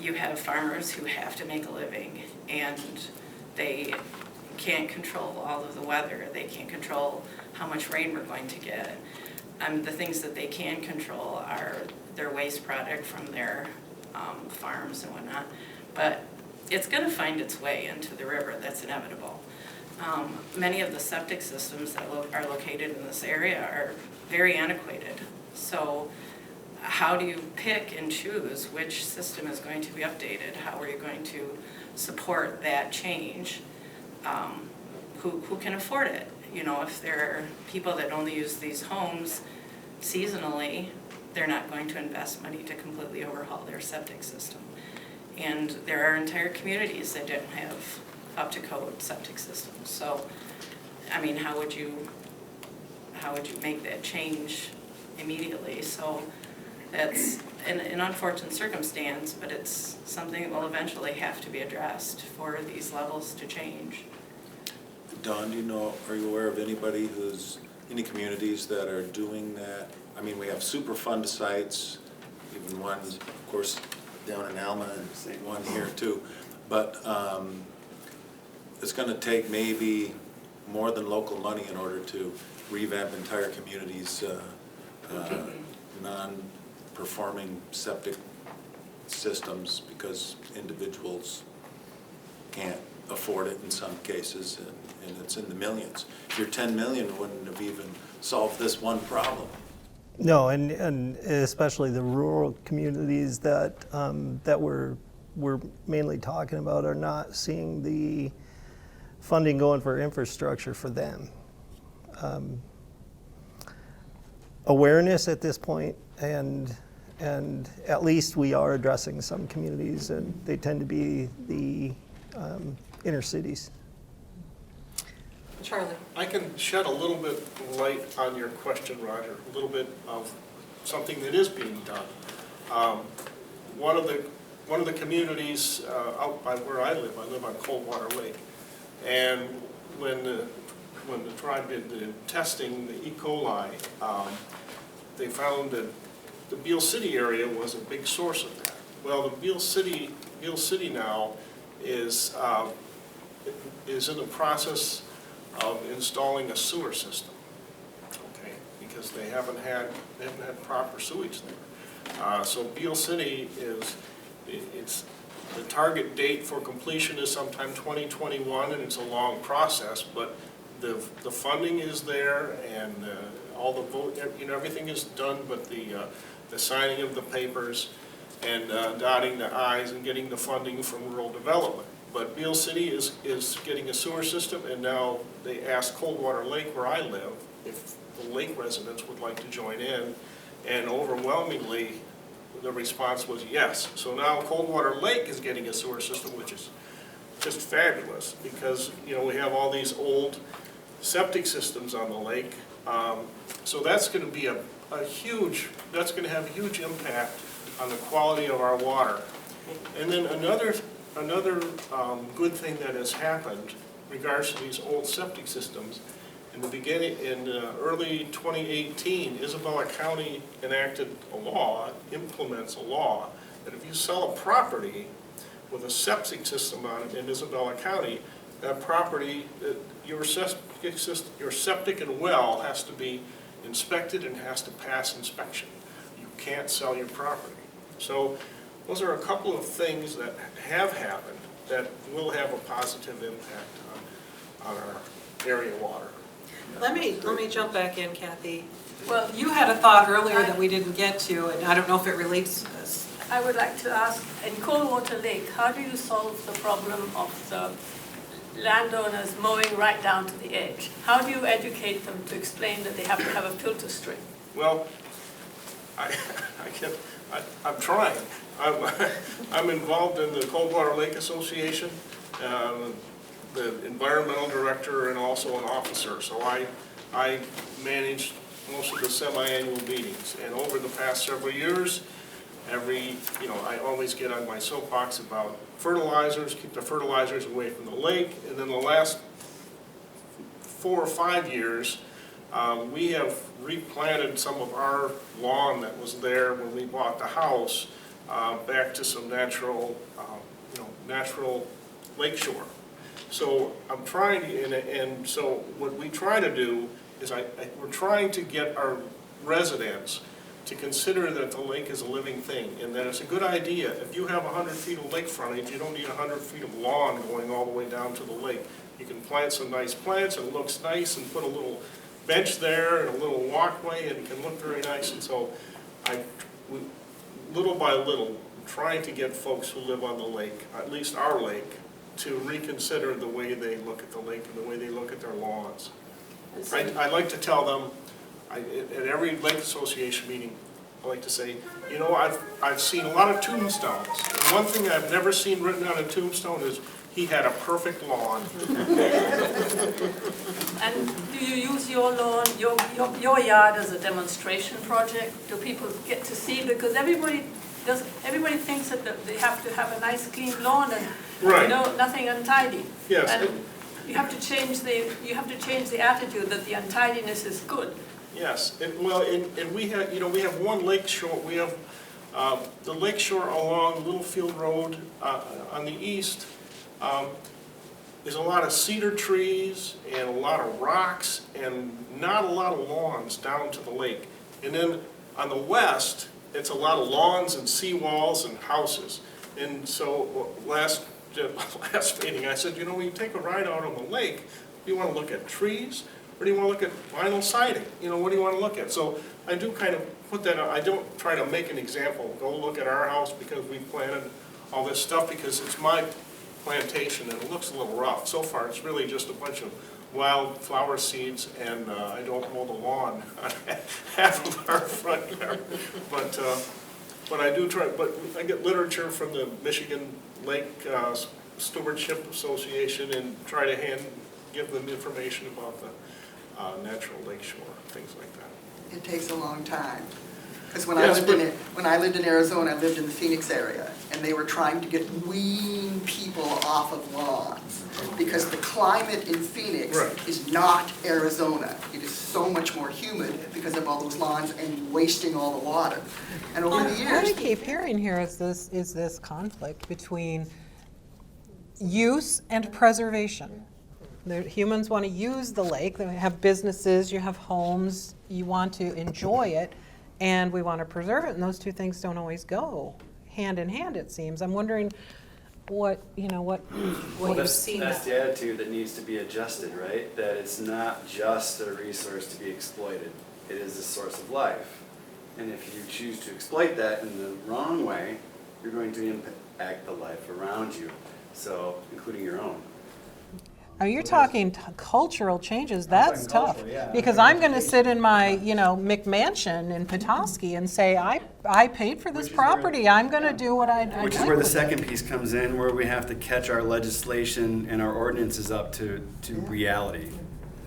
You have farmers who have to make a living, and they can't control all of the weather. They can't control how much rain we're going to get. The things that they can control are their waste product from their farms and whatnot. But it's going to find its way into the river. That's inevitable. Many of the septic systems that are located in this area are very antiquated. So how do you pick and choose which system is going to be updated? How are you going to support that change? Who can afford it? If there are people that only use these homes seasonally, they're not going to invest money to completely overhaul their septic system. And there are entire communities that don't have up-to-code septic systems. So, how would you make that change immediately? So that's an unfortunate circumstance, but it's something that will eventually have to be addressed for these levels to change. Don, are you aware of any communities that are doing that? We have Superfund sites, even ones, of course, down in Alma and one here too. But it's going to take maybe more than local money in order to revamp entire communities' non-performing septic systems because individuals can't afford it in some cases, and it's in the millions. Your 10 million wouldn't have even solved this one problem. No, and especially the rural communities that we're mainly talking about are not seeing the funding going for infrastructure for them. awareness at this point, and at least we are addressing some communities, and they tend to be the inner cities. Charlie. I can shed a little bit of light on your question, Roger, a little bit of something that is being done. One of the communities out by where I live on Coldwater Lake, and when the tribe did the testing, the E. coli, they found that the Beale City area was a big source of that. Well, the Beale City now is in the process of installing a sewer system, okay, because they haven't had proper sewage there. So Beale City it's the target date for completion is sometime 2021, and it's a long process, but the funding is there, and all the vote, everything is done, but the signing of the papers and dotting the i's and getting the funding from rural development. But Beale City is getting a sewer system, and now they asked Coldwater Lake, where I live, if the lake residents would like to join in, and overwhelmingly the response was yes. So now Coldwater Lake is getting a sewer system, which is just fabulous, because we have all these old septic systems on the lake. So that's going to be that's going to have a huge impact on the quality of our water. And then another good thing that has happened in regards to these old septic systems, in early 2018, Isabella County implements a law that if you sell a property with a septic system on it in Isabella County, that property, your septic and well has to be inspected and has to pass inspection. You can't sell your property. So those are a couple of things that have happened that will have a positive impact on our area water. Let me jump back in, Kathy. Well, you had a thought earlier that we didn't get to, and I don't know if it relates to this. I would like to ask, in Coldwater Lake, how do you solve the problem of the landowners mowing right down to the edge? How do you educate them to explain that they have to have a filter string? Well, I'm trying. I'm involved in the Coldwater Lake Association, the environmental director, and also an officer. So I manage most of the semi-annual meetings. And over the past several years, I always get on my soapbox about fertilizers, keep the fertilizers away from the lake. And then the last 4 or 5 years, we have replanted some of our lawn that was there when we bought the house back to some natural lake shore. So I'm trying, and so what we try to do is we're trying to get our residents to consider that the lake is a living thing, and that it's a good idea. If you have 100 feet of lake frontage, you don't need 100 feet of lawn going all the way down to the lake. You can plant some nice plants, and it looks nice, and put a little bench there and a little walkway, and it can look very nice. And so little by little, trying to get folks who live on the lake, at least our lake, to reconsider the way they look at the lake and the way they look at their lawns. I like to tell them, at every lake association meeting, I like to say, I've seen a lot of tombstones. And one thing I've never seen written on a tombstone is, he had a perfect lawn. And do you use your lawn, your yard as a demonstration project? Do people get to see? Because everybody thinks that they have to have a nice clean lawn and right. Nothing untidy. Yes. And you have to change the attitude that the untidiness is good. Yes. And we have one lake shore. We have the lake shore along Littlefield Road on the east. There's a lot of cedar trees and a lot of rocks and not a lot of lawns down to the lake. And then on the west, it's a lot of lawns and seawalls and houses. And so last meeting, I said, when you take a ride out on the lake, do you want to look at trees or do you want to look at vinyl siding? What do you want to look at? So I do kind of put that out. I don't try to make an example. Go look at our house because we planted all this stuff, because it's my plantation and it looks a little rough. So far, it's really just a bunch of wildflower seeds, and I don't mow the lawn on half of our front yard. But I do try, but I get literature from the Michigan Lake Stewardship Association and try to give them information about the natural lake shore, things like that. It takes a long time. Because when Yes, I lived in Arizona, I lived in the Phoenix area, and they were trying to wean people off of lawns. Because the climate in Phoenix is not Arizona. It is so much more humid because of all those lawns and wasting all the water. And over the years. What I keep hearing here is this conflict between use and preservation. Humans want to use the lake, they have businesses, you have homes, you want to enjoy it, and we want to preserve it, and those two things don't always go hand in hand, it seems. I'm wondering what you've seen. That's the attitude that needs to be adjusted, right? That it's not just a resource to be exploited. It is a source of life. And if you choose to exploit that in the wrong way, you're going to impact the life around you, so including your own. Oh, you're talking cultural changes, that's tough. Cultural, yeah. Because I'm gonna sit in my, McMansion in Petoskey and say, I paid for this property, I'm gonna do what I Which is like where the with it. second piece comes in, where we have to catch our legislation and our ordinances up to reality.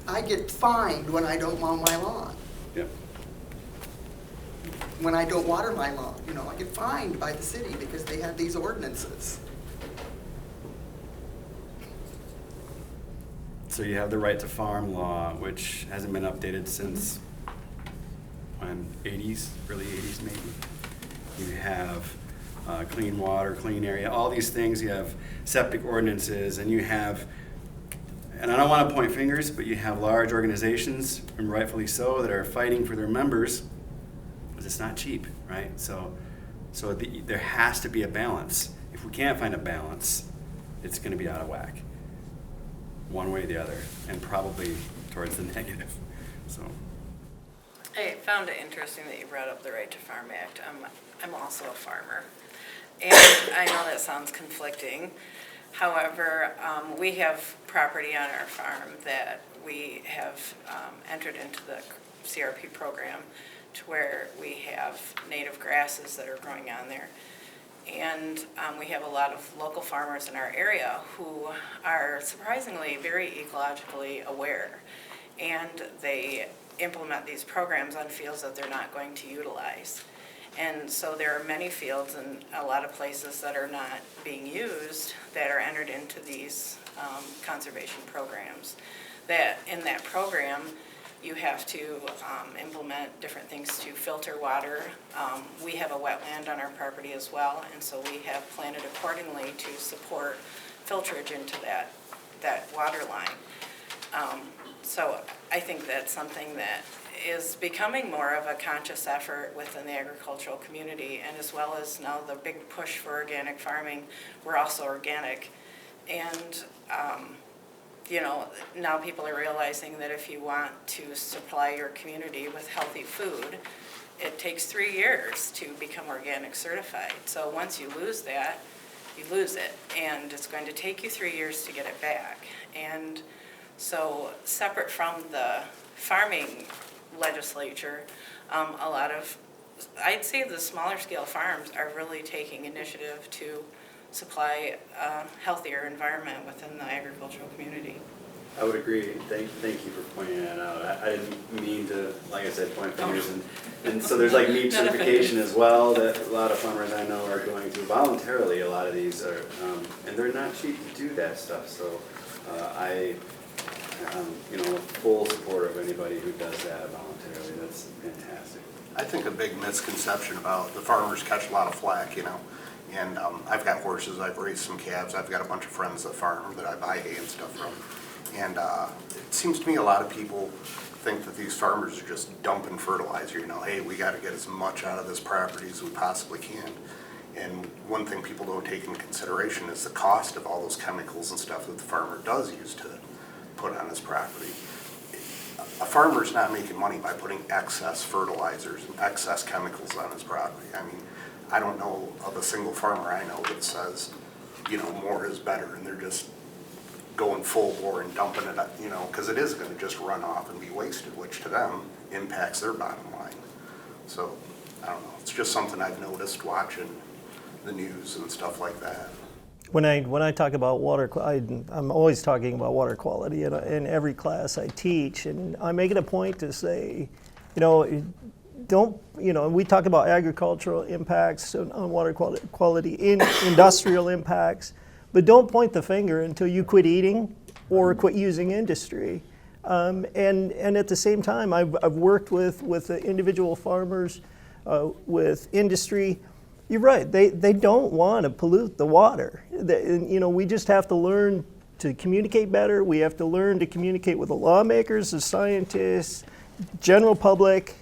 I get fined when I don't mow my lawn. Yep. When I don't water my lawn, I get fined by the city because they have these ordinances. So you have the right to farm law, which hasn't been updated since when, 80s, early 80s maybe. You have clean water, clean area, all these things. You have septic ordinances, and you have, and I don't want to point fingers, but you have large organizations, and rightfully so, that are fighting for their members, because it's not cheap, right? So there has to be a balance. If we can't find a balance, it's going to be out of whack, one way or the other, and probably towards the negative. So, I found it interesting that you brought up the Right to Farm Act. I'm also a farmer, and I know that sounds conflicting. However, we have property on our farm that we have entered into the CRP program to where we have native grasses that are growing on there. And we have a lot of local farmers in our area who are surprisingly very ecologically aware. And they implement these programs on fields that they're not going to utilize. And so there are many fields and a lot of places that are not being used that are entered into these conservation programs. That in that program, you have to implement different things to filter water. We have a wetland on our property as well, and so we have planted accordingly to support filterage into that water line. So I think that's something that is becoming more of a conscious effort within the agricultural community, and as well as now the big push for organic farming, we're also organic. And now people are realizing that if you want to supply your community with healthy food, it takes 3 years to become organic certified. So once you lose that, you lose it, and it's going to take you 3 years to get it back. And so separate from the farming legislature, a lot of, I'd say the smaller scale farms are really taking initiative to supply a healthier environment within the agricultural community. I would agree. Thank you for pointing that out. I didn't mean to, like I said, point fingers. And so there's like meat certification as well that a lot of farmers I know are going to voluntarily. A lot of these are, and they're not cheap to do that stuff. So I full support of anybody who does that voluntarily. That's fantastic. I think a big misconception about the farmers catch a lot of flack, and I've got horses, I've raised some calves, I've got a bunch of friends that farm that I buy hay and stuff from. And it seems to me a lot of people think that these farmers are just dumping fertilizer, hey, we got to get as much out of this property as we possibly can. And one thing people don't take into consideration is the cost of all those chemicals and stuff that the farmer does use to put on his property. A farmer's not making money by putting excess fertilizers and excess chemicals on his property. I mean, I don't know of a single farmer I know that says, more is better, and they're just going full bore and dumping it, you know, because it is gonna just run off and be wasted, which to them impacts their bottom line. So, I don't know, it's just something I've noticed watching the news and stuff like that. When I talk about water, I'm always talking about water quality in every class I teach, and I'm making a point to say, you know, we talk about agricultural impacts on water quality, industrial impacts, but don't point the finger until you quit eating or quit using industry. And at the same time, I've worked with the individual farmers, with industry. You're right, they don't want to pollute the water. We just have to learn to communicate better. We have to learn to communicate with the lawmakers, the scientists, general public,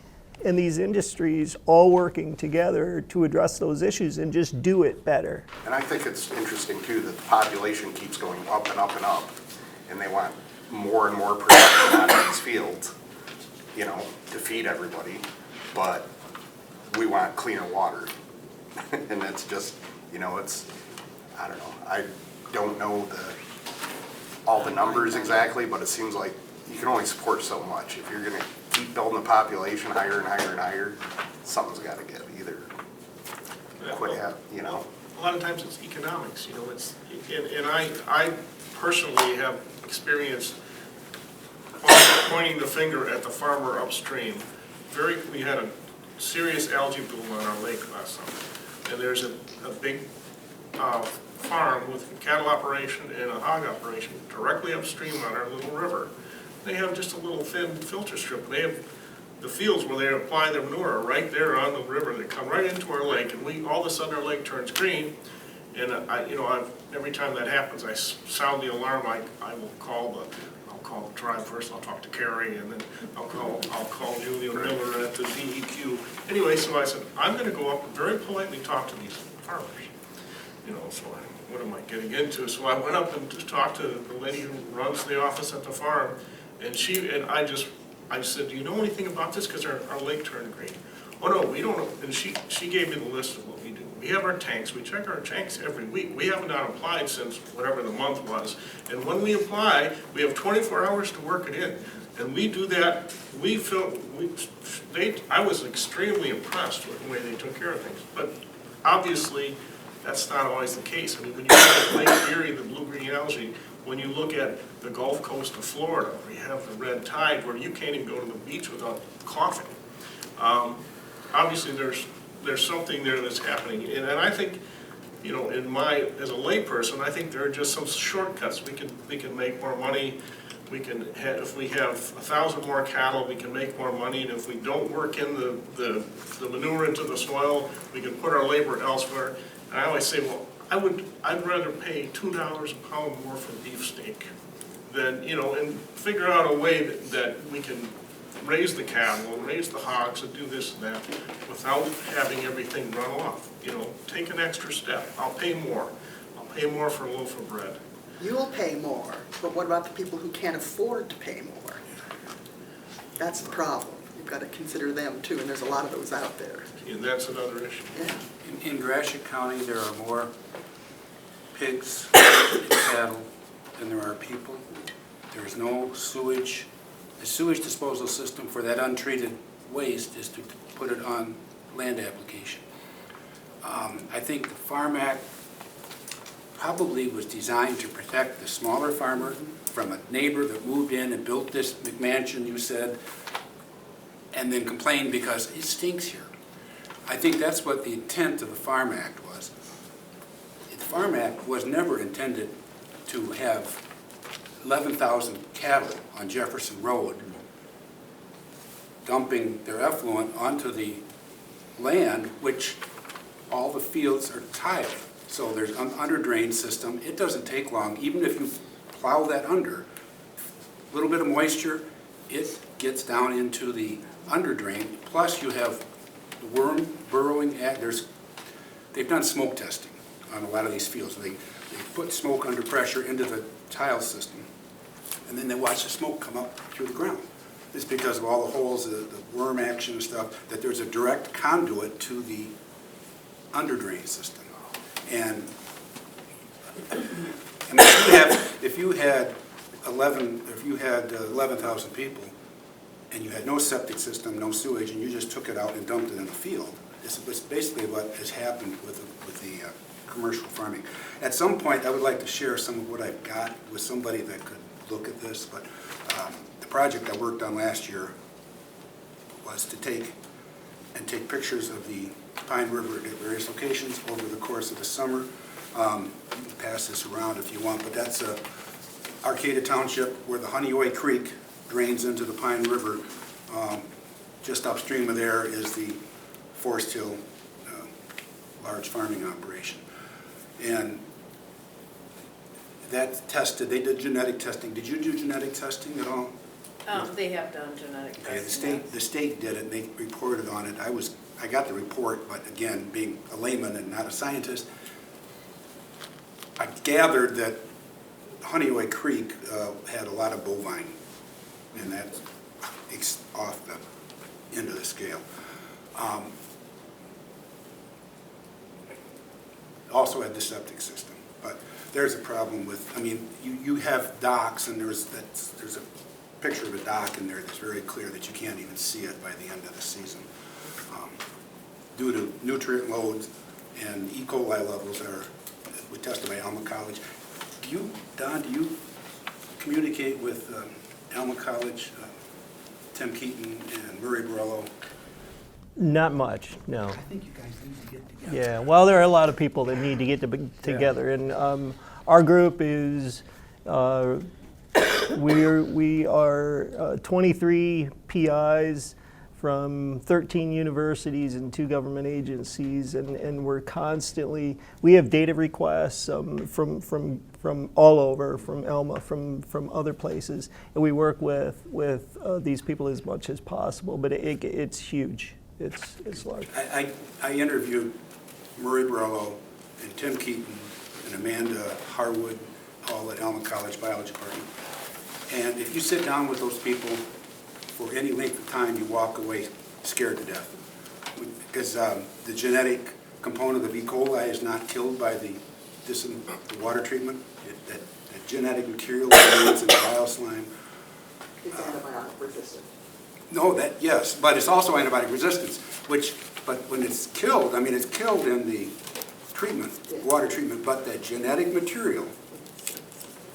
and these industries all working together to address those issues and just do it better. And I think it's interesting too that the population keeps going up and up and up, and they want more and more production out of these fields, you know, to feed everybody, but we want cleaner water. And it's just, you know, I don't know, I don't know all the numbers exactly, but it seems like you can only support so much. If you're gonna keep building the population higher and higher and higher, something's gotta give, either quit out, you know. A lot of times it's economics, you know, and I personally have experienced pointing the finger at the farmer upstream. We had a serious algae bloom on our lake last summer. And there's a big farm with a cattle operation and a hog operation directly upstream on our little river. They have just a little thin filter strip. They have the fields where they apply their manure right there on the river. They come right into our lake, and all of a sudden our lake turns green. And every time that happens, I sound the alarm. I will call the tribe first. I'll talk to Carrie, and then I'll call Julia Miller at the DEQ. Anyway, so I said, I'm going to go up and very politely talk to these farmers. You know, so what am I getting into? So I went up and just talked to the lady who runs the office at the farm, and I said, do you know anything about this? Because our lake turned green. Oh no, we don't know. And she gave me the list of what we do. We have our tanks. We check our tanks every week. We haven't not applied since whatever the month was. And when we apply, we have 24 hours to work it in. And we do that. I was extremely impressed with the way they took care of things. But obviously, that's not always the case. I mean, when you look at Lake Erie, the blue-green algae, when you look at the Gulf Coast of Florida, where you have the red tide, where you can't even go to the beach without coughing. Obviously, there's something there that's happening, and I think, you know, as a layperson, I think there are just some shortcuts. We can make more money. If we have 1,000 more cattle, we can make more money, and if we don't work in the manure into the soil, we can put our labor elsewhere. And I always say, well, I'd rather pay $2 a pound more for beefsteak than, you know, and figure out a way that we can raise the cattle and raise the hogs and do this and that without having everything run off. You know, take an extra step. I'll pay more. I'll pay more for a loaf of bread. You'll pay more, but what about the people who can't afford to pay more? That's the problem. You've got to consider them too, and there's a lot of those out there. And that's another issue. Yeah. In Gratiot County, there are more pigs and cattle than there are people. There's no sewage. The sewage disposal system for that untreated waste is to put it on land application. I think the Farm Act probably was designed to protect the smaller farmer from a neighbor that moved in and built this McMansion, you said, and then complained because it stinks here. I think that's what the intent of the Farm Act was. The Farm Act was never intended to have 11,000 cattle on Jefferson Road dumping their effluent onto the land, which all the fields are tiled. So there's an under drain system. It doesn't take long. Even if you plow that under, a little bit of moisture, it gets down into the under drain. Plus you have the worm burrowing at, they've done smoke testing on a lot of these fields. They put smoke under pressure into the tile system, and then they watch the smoke come up through the ground. It's because of all the holes, the worm action and stuff, that there's a direct conduit to the under drain system. And I mean, if you had 11,000 people, and you had no septic system, no sewage, and you just took it out and dumped it in the field, it's basically what has happened with the commercial farming. At some point, I would like to share some of what I've got with somebody that could look at this, but the project I worked on last year was to take pictures of the Pine River at various locations over the course of the summer. You can pass this around if you want, but that's Arcata Township where the Honeyway Creek drains into the Pine River. Just upstream of there is the Forest Hill large farming operation. And that tested, they did genetic testing. Did you do genetic testing at all? They have done genetic Okay, testing. the state did it, and they reported on it. I got the report, but again, being a layman and not a scientist, I gathered that Honeyway Creek had a lot of bovine, and that's off the end of the scale. Also had the septic system, but there's a problem with, I mean, you have docks, and there's a picture of a dock in there that's very clear that you can't even see it by the end of the season. Due to nutrient loads and E. coli levels we tested by Alma College. Don, do you communicate with Alma College, Tim Keaton and Murray Borello? Not much, no. I think you guys need to get together. Yeah, well, there are a lot of people that need to get together, and our group is we are 23 PIs from 13 universities and 2 government agencies, and we're constantly, we have data requests from all over, from Elma, from other places, and we work with these people as much as possible, but it's huge. It's large. I interviewed Murray Borello and Tim Keaton and Amanda Harwood, all at Alma College Biology Department. And if you sit down with those people for any length of time, you walk away scared to death. Because the genetic component of E. coli is not killed by the water treatment. That genetic material remains in the bioslime. It's antibiotic resistant. No, yes, but it's also antibiotic resistance, but when it's killed, I mean, it's killed in the treatment, water treatment, but that genetic material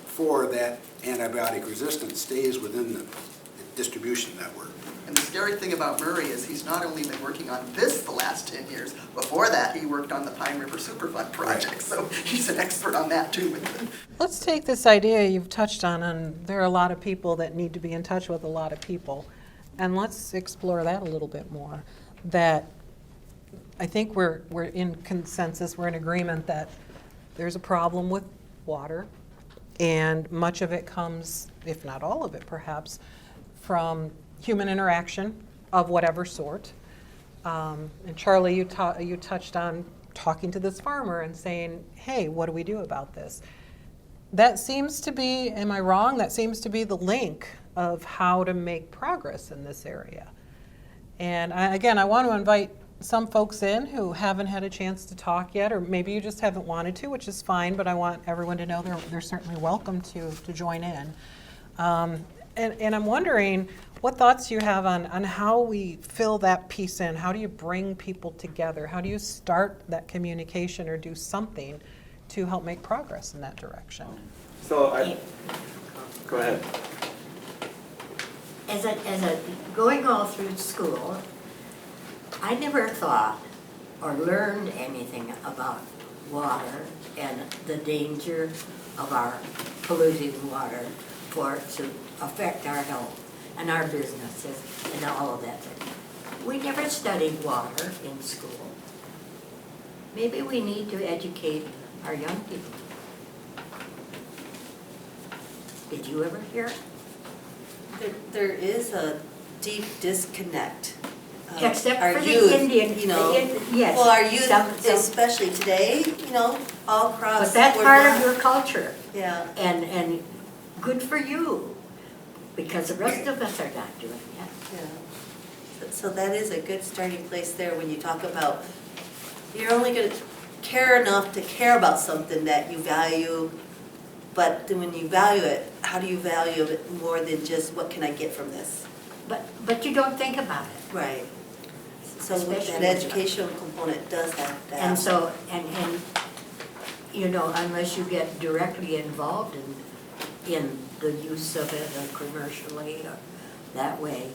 for that antibiotic resistance stays within the distribution network. And the scary thing about Murray is he's not only been working on this the last 10 years, before that he worked on the Pine River Superfund project, so he's an expert on that too. Let's take this idea you've touched on, and there are a lot of people that need to be in touch with a lot of people, and let's explore that a little bit more. That I think we're in consensus, we're in agreement that there's a problem with water, and much of it comes, if not all of it perhaps, from human interaction of whatever sort. And Charlie, you touched on talking to this farmer and saying, hey, what do we do about this? That seems to be, am I wrong? That seems to be the link of how to make progress in this area. And again, I want to invite some folks in who haven't had a chance to talk yet, or maybe you just haven't wanted to, which is fine, but I want everyone to know they're certainly welcome to join in. And I'm wondering what thoughts you have on how we fill that piece in. How do you bring people together? How do you start that communication or do something to help make progress in that direction? So go ahead. As a going all through school, I never thought or learned anything about water and the danger of our polluting water to affect our health and our businesses and all of that. We never studied water in school. Maybe we need to educate our young people. Did you ever hear it? There is a deep disconnect. Except Our for youth, the Indian, you know, yes. well, our youth, some- especially today, you know, all across. But that's we're part not- of your culture. Yeah. And good for you, because the rest of us are not doing that. Yeah. So that is a good starting place there when you talk about, you're only going to, care enough to care about something that you value, but then when you value it, how do you value it more than just what can I get from this? But you don't think about it. Right. So with Especially that as a- educational component does have that. And so, and, you know, unless you get directly involved in the use of it commercially or that way,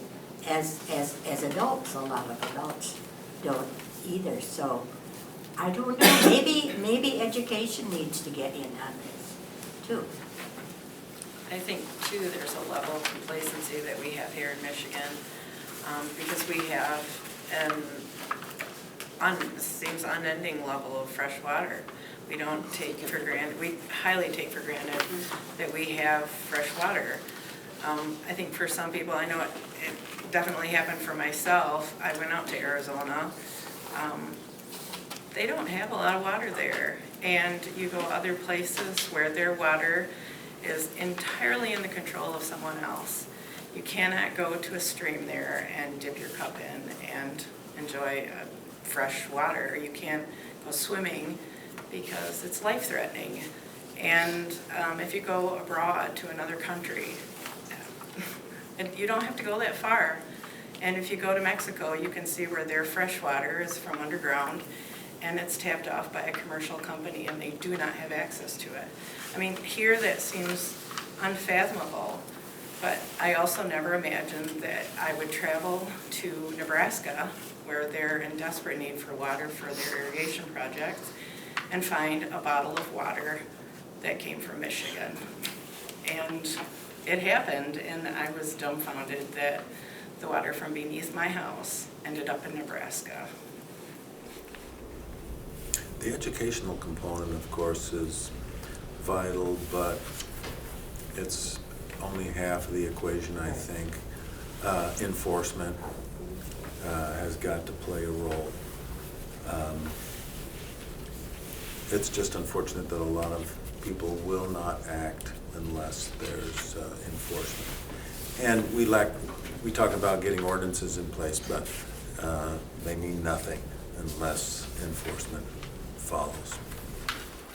as adults, a lot of adults don't either. So I don't know, maybe education needs to get in on this too. I think too, there's a level of complacency that we have here in Michigan, because we have seems unending level of fresh water. We don't take for granted, we highly take for granted that we have fresh water. I think for some people, I know it definitely happened for myself. I went out to Arizona. They don't have a lot of water there. And you go other places where their water is entirely in the control of someone else. You cannot go to a stream there and dip your cup in and enjoy fresh water. You can't go swimming because it's life-threatening. And if you go abroad to another country, and you don't have to go that far. And if you go to Mexico, you can see where their fresh water is from underground, and it's tapped off by a commercial company, and they do not have access to it. I mean, here that seems unfathomable, but I also never imagined that I would travel to Nebraska, where they're in desperate need for water for their irrigation projects, and find a bottle of water that came from Michigan. And it happened, and I was dumbfounded that the water from beneath my house ended up in Nebraska. The educational component, of course, is vital, but it's only half of the equation, I think. Enforcement has got to play a role. It's just unfortunate that a lot of people will not act unless there's enforcement. And we talk about getting ordinances in place, but they mean nothing unless enforcement follows.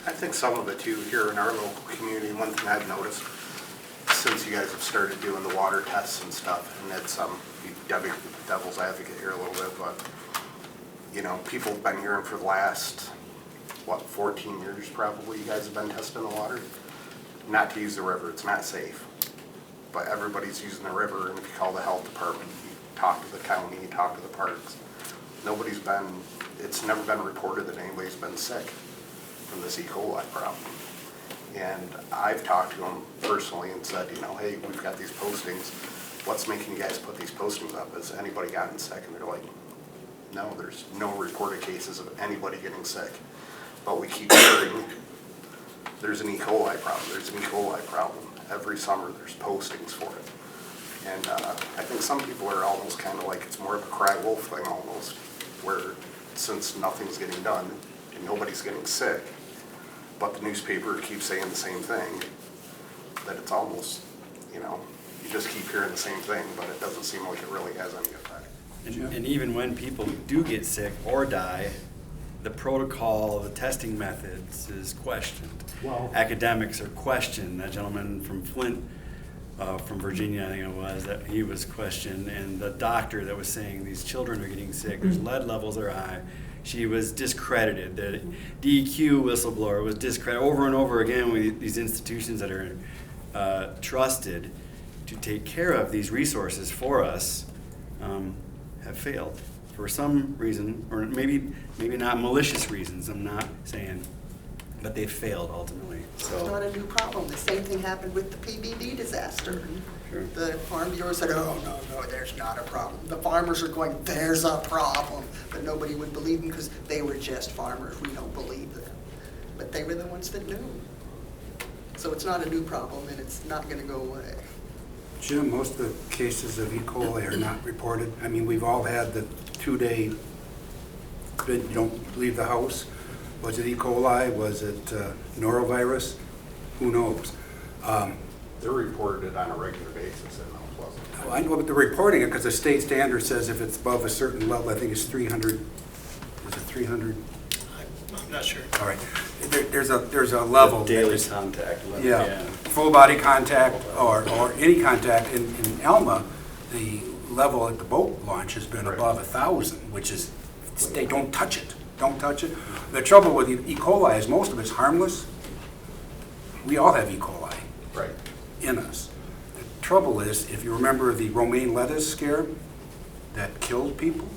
I think some of it too, here in our local community, one thing I've noticed since you guys have started doing the water tests and stuff, and it's devil's advocate here a little bit, but you know, people have been hearing for the last, 14 years probably, you guys have been testing the water. Not to use the river, it's not safe. But everybody's using the river, and if you call the health department, you talk to the county, you talk to the parks. It's never been reported that anybody's been sick from this E. coli problem. And I've talked to them personally and said, you know, hey, we've got these postings. What's making you guys put these postings up? Has anybody gotten sick? And they're like, no, there's no reported cases of anybody getting sick. But we keep hearing there's an E. coli problem, there's an E. coli problem. Every summer there's postings for it. And I think some people are almost kind of like, it's more of a cry wolf thing almost, where since nothing's getting done and nobody's getting sick, but the newspaper keeps saying the same thing, that it's almost, you know, you just keep hearing the same thing, but it doesn't seem like it really has any effect. And even when people do get sick or die, the protocol, the testing methods is questioned. Wow. Academics are questioned. That gentleman from Flint, from Virginia, I think it was, that he was questioned, and the doctor that was saying these children are getting sick, there's lead levels are high, she was discredited. The DEQ whistleblower was discredited over and over again with these institutions that are trusted to take care of these resources for us have failed for some reason, or maybe not malicious reasons, I'm not saying, but they failed ultimately. So It's not a new problem. The same thing happened with the PBB disaster. Sure. The Farm Bureau said, oh, no, there's not a problem. The farmers are going, there's a problem. But nobody would believe them because they were just farmers. We don't believe them. But they were the ones that knew. So it's not a new problem, and it's not going to go away. Jim, most of the cases of E. coli are not reported. I mean, we've all had the 2-day, you don't leave the house. Was it E. coli? Was it norovirus? Who knows? They're reported on a regular basis in Mount Pleasant. I know, but they're reporting it because the state standard says if it's above a certain level, I think it's 300, is it 300? Not sure. All right. There's a level. Daily contact level. Yeah, full body contact or any contact. In Elma, the level at the boat launch has been above 1,000, which is, they don't touch it. Don't touch it. The trouble with E. coli is most of it's harmless. We all have E. coli in us. The trouble is, if you remember the romaine lettuce scare that killed people,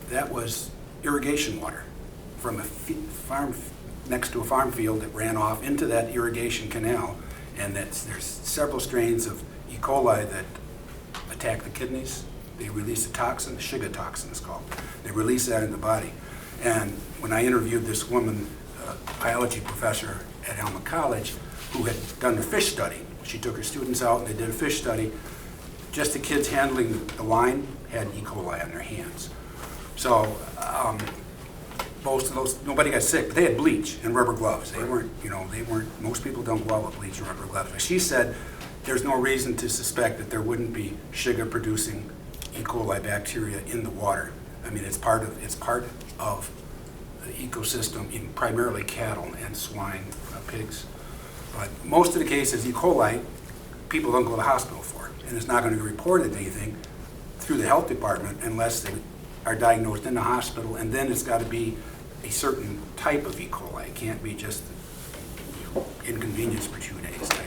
that was irrigation water from a farm next to a farm field that ran off into that irrigation canal, and there's several strains of E. coli that attack the kidneys. They release a toxin, the Shiga toxin is called. They release that in the body. And when I interviewed this woman, biology professor at Alma College, who had done a fish study, she took her students out and they did a fish study. Just the kids handling the line had E. coli on their hands. So most of those, nobody got sick, but they had bleach and rubber gloves. They weren't, most people don't go out with bleach and rubber gloves. But she said there's no reason to suspect that there wouldn't be Shiga producing E. coli bacteria in the water. I mean, it's part of the ecosystem in primarily cattle and swine, pigs. But most of the cases, E. coli, people don't go to the hospital for it, and it's not going to be reported anything through the health department unless they are diagnosed in the hospital, and then it's got to be a certain type of E. coli. It can't be just inconvenience for 2 days type.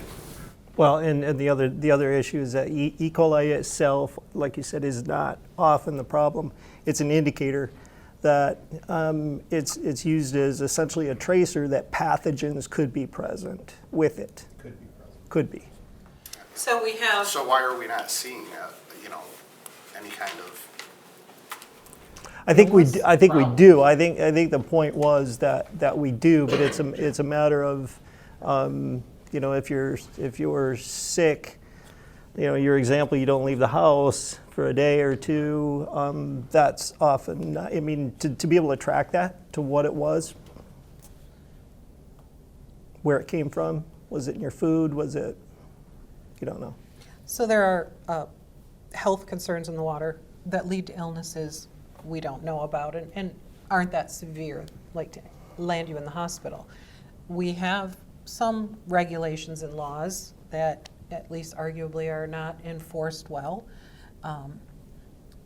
Well, and the other issue is that E. coli itself, like you said, is not often the problem. It's an indicator that it's used as essentially a tracer that pathogens could be present with it. Could be present. Could be. So we have. So why are we not seeing, any kind of? I think we do. I think the point was that we do, but it's a matter of, if you're sick, your example, you don't leave the house for a day or two. That's often not, to be able to track that to what it was, where it came from. Was it in your food? Was it? You don't know. So there are health concerns in the water that lead to illnesses we don't know about and aren't that severe, like to land you in the hospital. We have some regulations and laws that at least arguably are not enforced well.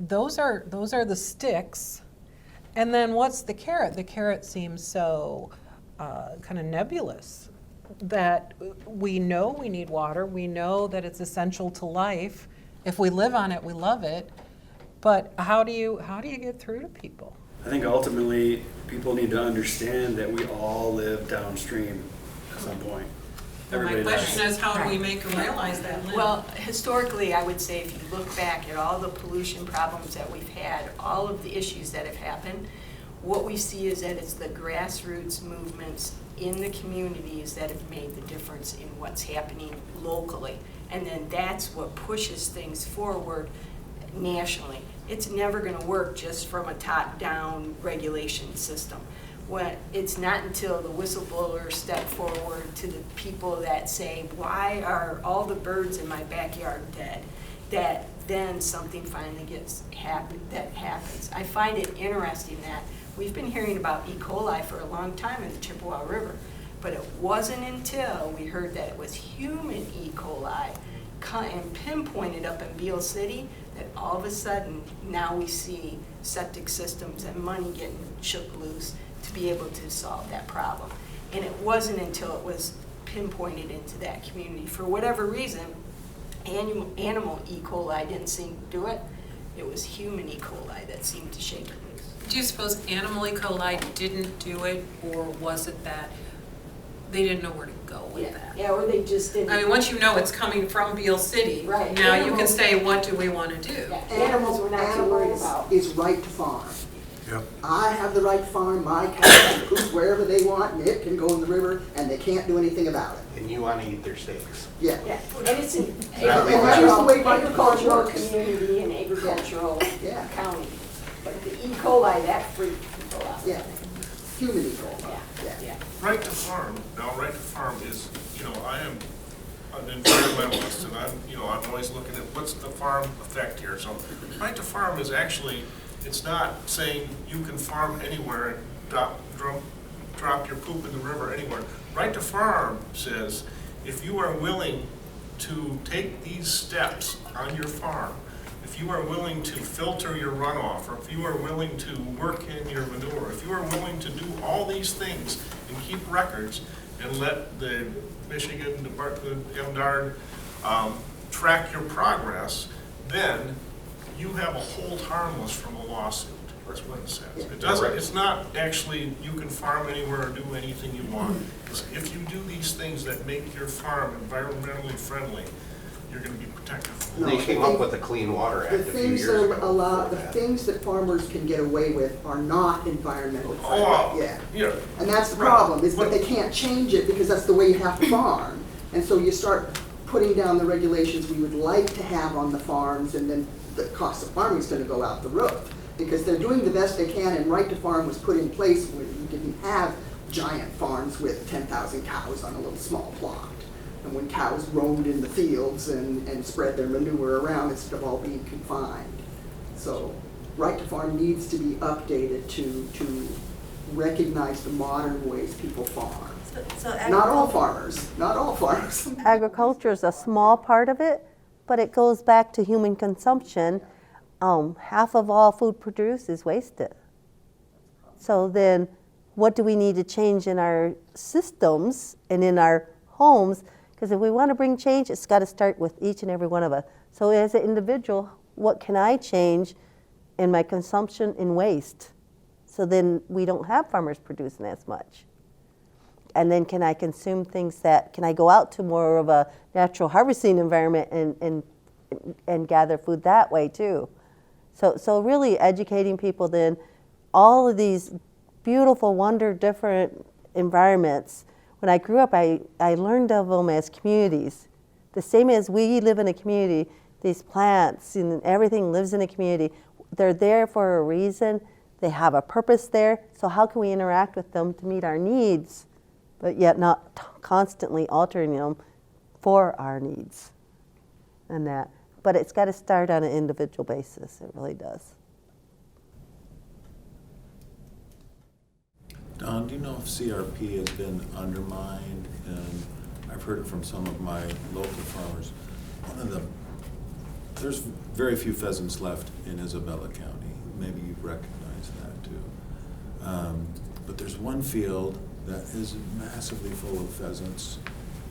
Those are the sticks. And then what's the carrot? The carrot seems so kind of nebulous, that we know we need water, we know that it's essential to life. If we live on it, we love it. But how do you get through to people? I think ultimately people need to understand that we all live downstream at some point. My question is, how do we make them realize that? Well, historically, I would say if you look back at all the pollution problems that we've had, all of the issues that have happened, what we see is that it's the grassroots movements in the communities that have made the difference in what's happening locally. And then that's what pushes things forward nationally. It's never going to work just from a top-down regulation system. It's not until the whistleblowers step forward to the people that say, why are all the birds in my backyard dead, that then something finally happens. I find it interesting that we've been hearing about E. coli for a long time in the Chippewa River, but it wasn't until we heard that it was human E. coli and pinpointed up in Beale City that all of a sudden now we see septic systems and money getting shook loose to be able to solve that problem. And it wasn't until it was pinpointed into that community. For whatever reason, animal E. coli didn't seem to do it. It was human E. coli that seemed to shake it loose. Do you suppose animal E. coli didn't do it, or was it that they didn't know where to go with that? Yeah, or they just didn't. I mean, once you know it's coming from Beale City, right. Now you can say, what do we want to do? Yeah. Animals we're not too worried about. Is right to farm. Yep. I have the right to farm. My cows can poop wherever they want, and it can go in the river, and they can't do anything about it. And you want to eat their steaks. Yeah. Yeah, and it's an agricultural community and agricultural county. But the E. coli, that freaked people out. Yeah, human E. coli. Yeah. Right to farm. Now, right to farm is, I am an environmentalist, and I'm always looking at what's the farm effect here. So, right to farm is actually, it's not saying you can farm anywhere and dump your poop in the river anywhere. Right to Farm says, if you are willing to take these steps on your farm, if you are willing to filter your runoff, or if you are willing to work in your manure, if you are willing to do all these things and keep records and let the Michigan Department of MDARD track your progress, then you have a hold harmless from a lawsuit. That's what it says. It doesn't, it's not actually you can farm anywhere or do anything you want. It's if you do these things that make your farm environmentally friendly, you're going to be protected from They came up with the Clean Water Act a few years ago. The things that farmers can get away with are not environmentally friendly. Yeah. And that's the problem, is that they can't change it because that's the way you have to farm. And so you start putting down the regulations we would like to have on the farms, and then the cost of farming is going to go out the roof. Because they're doing the best they can, and Right to Farm was put in place when you didn't have giant farms with 10,000 cows on a little small plot. And when cows roamed in the fields and spread their manure around instead of all being confined. So Right to Farm needs to be updated to recognize the modern ways people farm. Not all farmers, not all farmers. Agriculture is a small part of it, but it goes back to human consumption. Half of all food produced is wasted. So then what do we need to change in our systems and in our homes? Because if we want to bring change, it's got to start with each and every one of us. So as an individual, what can I change in my consumption in waste? So then we don't have farmers producing as much. And then can I consume things can I go out to more of a natural harvesting environment and gather food that way too? So really educating people then, all of these beautiful, different environments. When I grew up, I learned of them as communities. The same as we live in a community, these plants and everything lives in a community. They're there for a reason. They have a purpose there. So how can we interact with them to meet our needs, but yet not constantly altering them for our needs and that. But it's got to start on an individual basis. It really does. Don, do you know if CRP has been undermined? And I've heard it from some of my local farmers. There's very few pheasants left in Isabella County. Maybe you've recognized that too. But there's one field that is massively full of pheasants,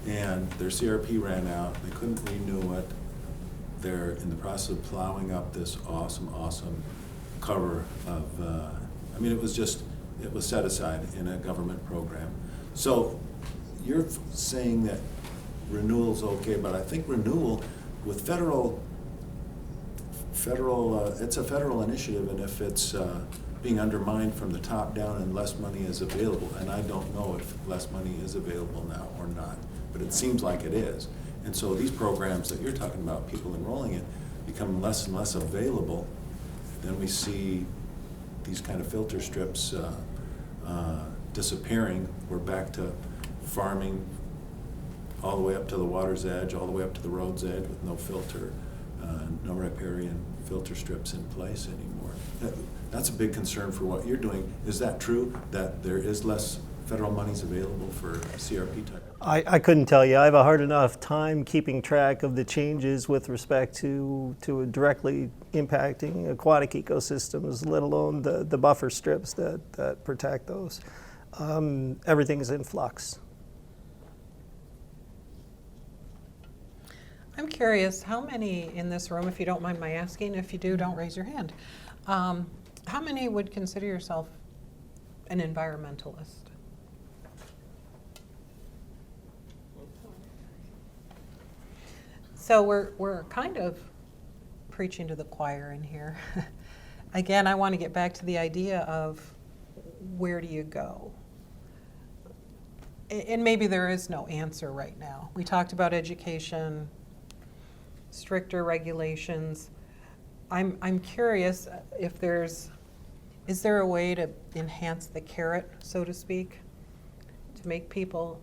and their CRP ran out. They couldn't renew it. They're in the process of plowing up this awesome cover of, it was set aside in a government program. So you're saying that renewal's okay, but I think renewal with federal, it's a federal initiative, and if it's being undermined from the top down and less money is available, and I don't know if less money is available now or not, but it seems like it is. And so these programs that you're talking about, people enrolling in, become less and less available. Then we see these kind of filter strips disappearing. We're back to farming all the way up to the water's edge, all the way up to the road's edge with no filter, no riparian filter strips in place anymore. That's a big concern for what you're doing. Is that true, that there is less federal monies available for CRP type? I couldn't tell you. I have a hard enough time keeping track of the changes with respect to directly impacting aquatic ecosystems, let alone the buffer strips that protect those. Everything is in flux. I'm curious, how many in this room, if you don't mind my asking, if you do, don't raise your hand, how many would consider yourself an environmentalist? So we're kind of preaching to the choir in here. Again, I want to get back to the idea of where do you go? And maybe there is no answer right now. We talked about education, stricter regulations. I'm curious if is there a way to enhance the carrot, so to speak, to make people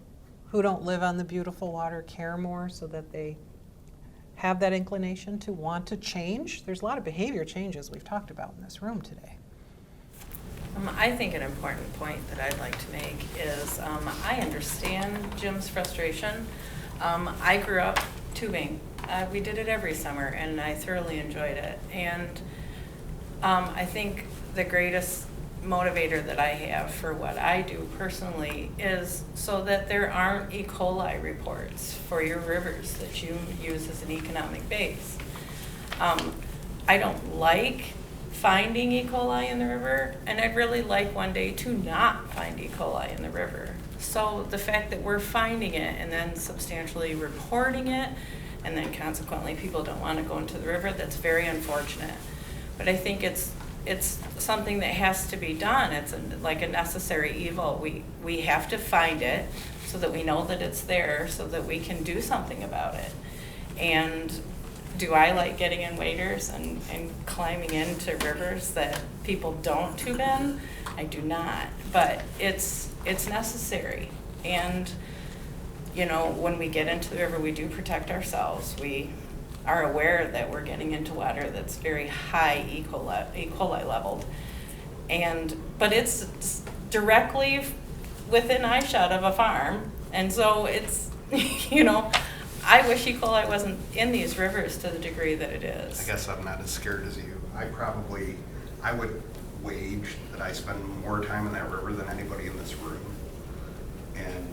who don't live on the beautiful water care more so that they have that inclination to want to change? There's a lot of behavior changes we've talked about in this room today. I think an important point that I'd like to make is I understand Jim's frustration. I grew up tubing. We did it every summer, and I thoroughly enjoyed it. And I think the greatest motivator that I have for what I do personally is so that there aren't E. coli reports for your rivers that you use as an economic base. I don't like finding E. coli in the river, and I'd really like one day to not find E. coli in the river. So the fact that we're finding it and then substantially reporting it, and then consequently people don't want to go into the river, that's very unfortunate. But I think it's something that has to be done. It's like a necessary evil. We have to find it so that we know that it's there, so that we can do something about it. And do I like getting in waders and climbing into rivers that people don't tube in? I do not, but it's necessary. And you know, when we get into the river, we do protect ourselves. We are aware that we're getting into water that's very high E. coli leveled. But it's directly within eyeshot of a farm. And so it's, you know, I wish E. coli wasn't in these rivers to the degree that it is. I guess I'm not as scared as you. I would wage that I spend more time in that river than anybody in this room. And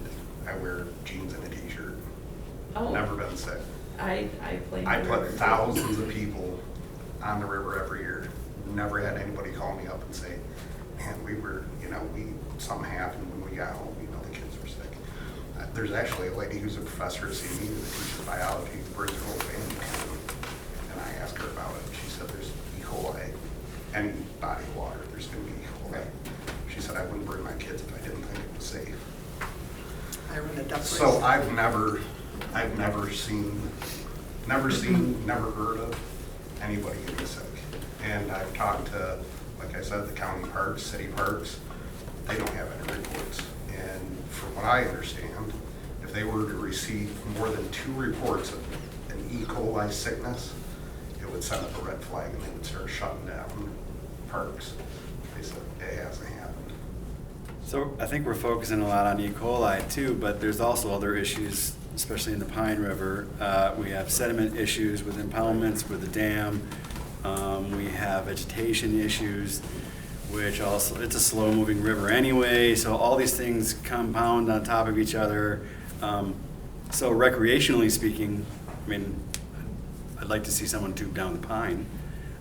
I wear jeans and a t-shirt. Oh. Never been sick. I put thousands of people on the river every year. Never had anybody call me up and say, man, something happened when we got home, the kids were sick. There's actually a lady who's a professor at CMU that teaches biology, who brings her whole family home. And I asked her about it. She said there's E. coli, any body of water, there's going to be E. coli. She said I wouldn't bring my kids if I didn't think it was safe. I run a duck race. So I've never seen, never heard of anybody getting sick. And I've talked to, like I said, the county parks, city parks, they don't have any reports. And from what I understand, if they were to receive more than 2 reports of an E. coli sickness, it would send up a red flag and they would start shutting down parks. They said it hasn't happened. So I think we're focusing a lot on E. coli too, but there's also other issues, especially in the Pine River. We have sediment issues with impoundments with the dam. We have vegetation issues, which also, it's a slow moving river anyway, so all these things compound on top of each other. So recreationally speaking, I mean, I'd like to see someone tube down the Pine,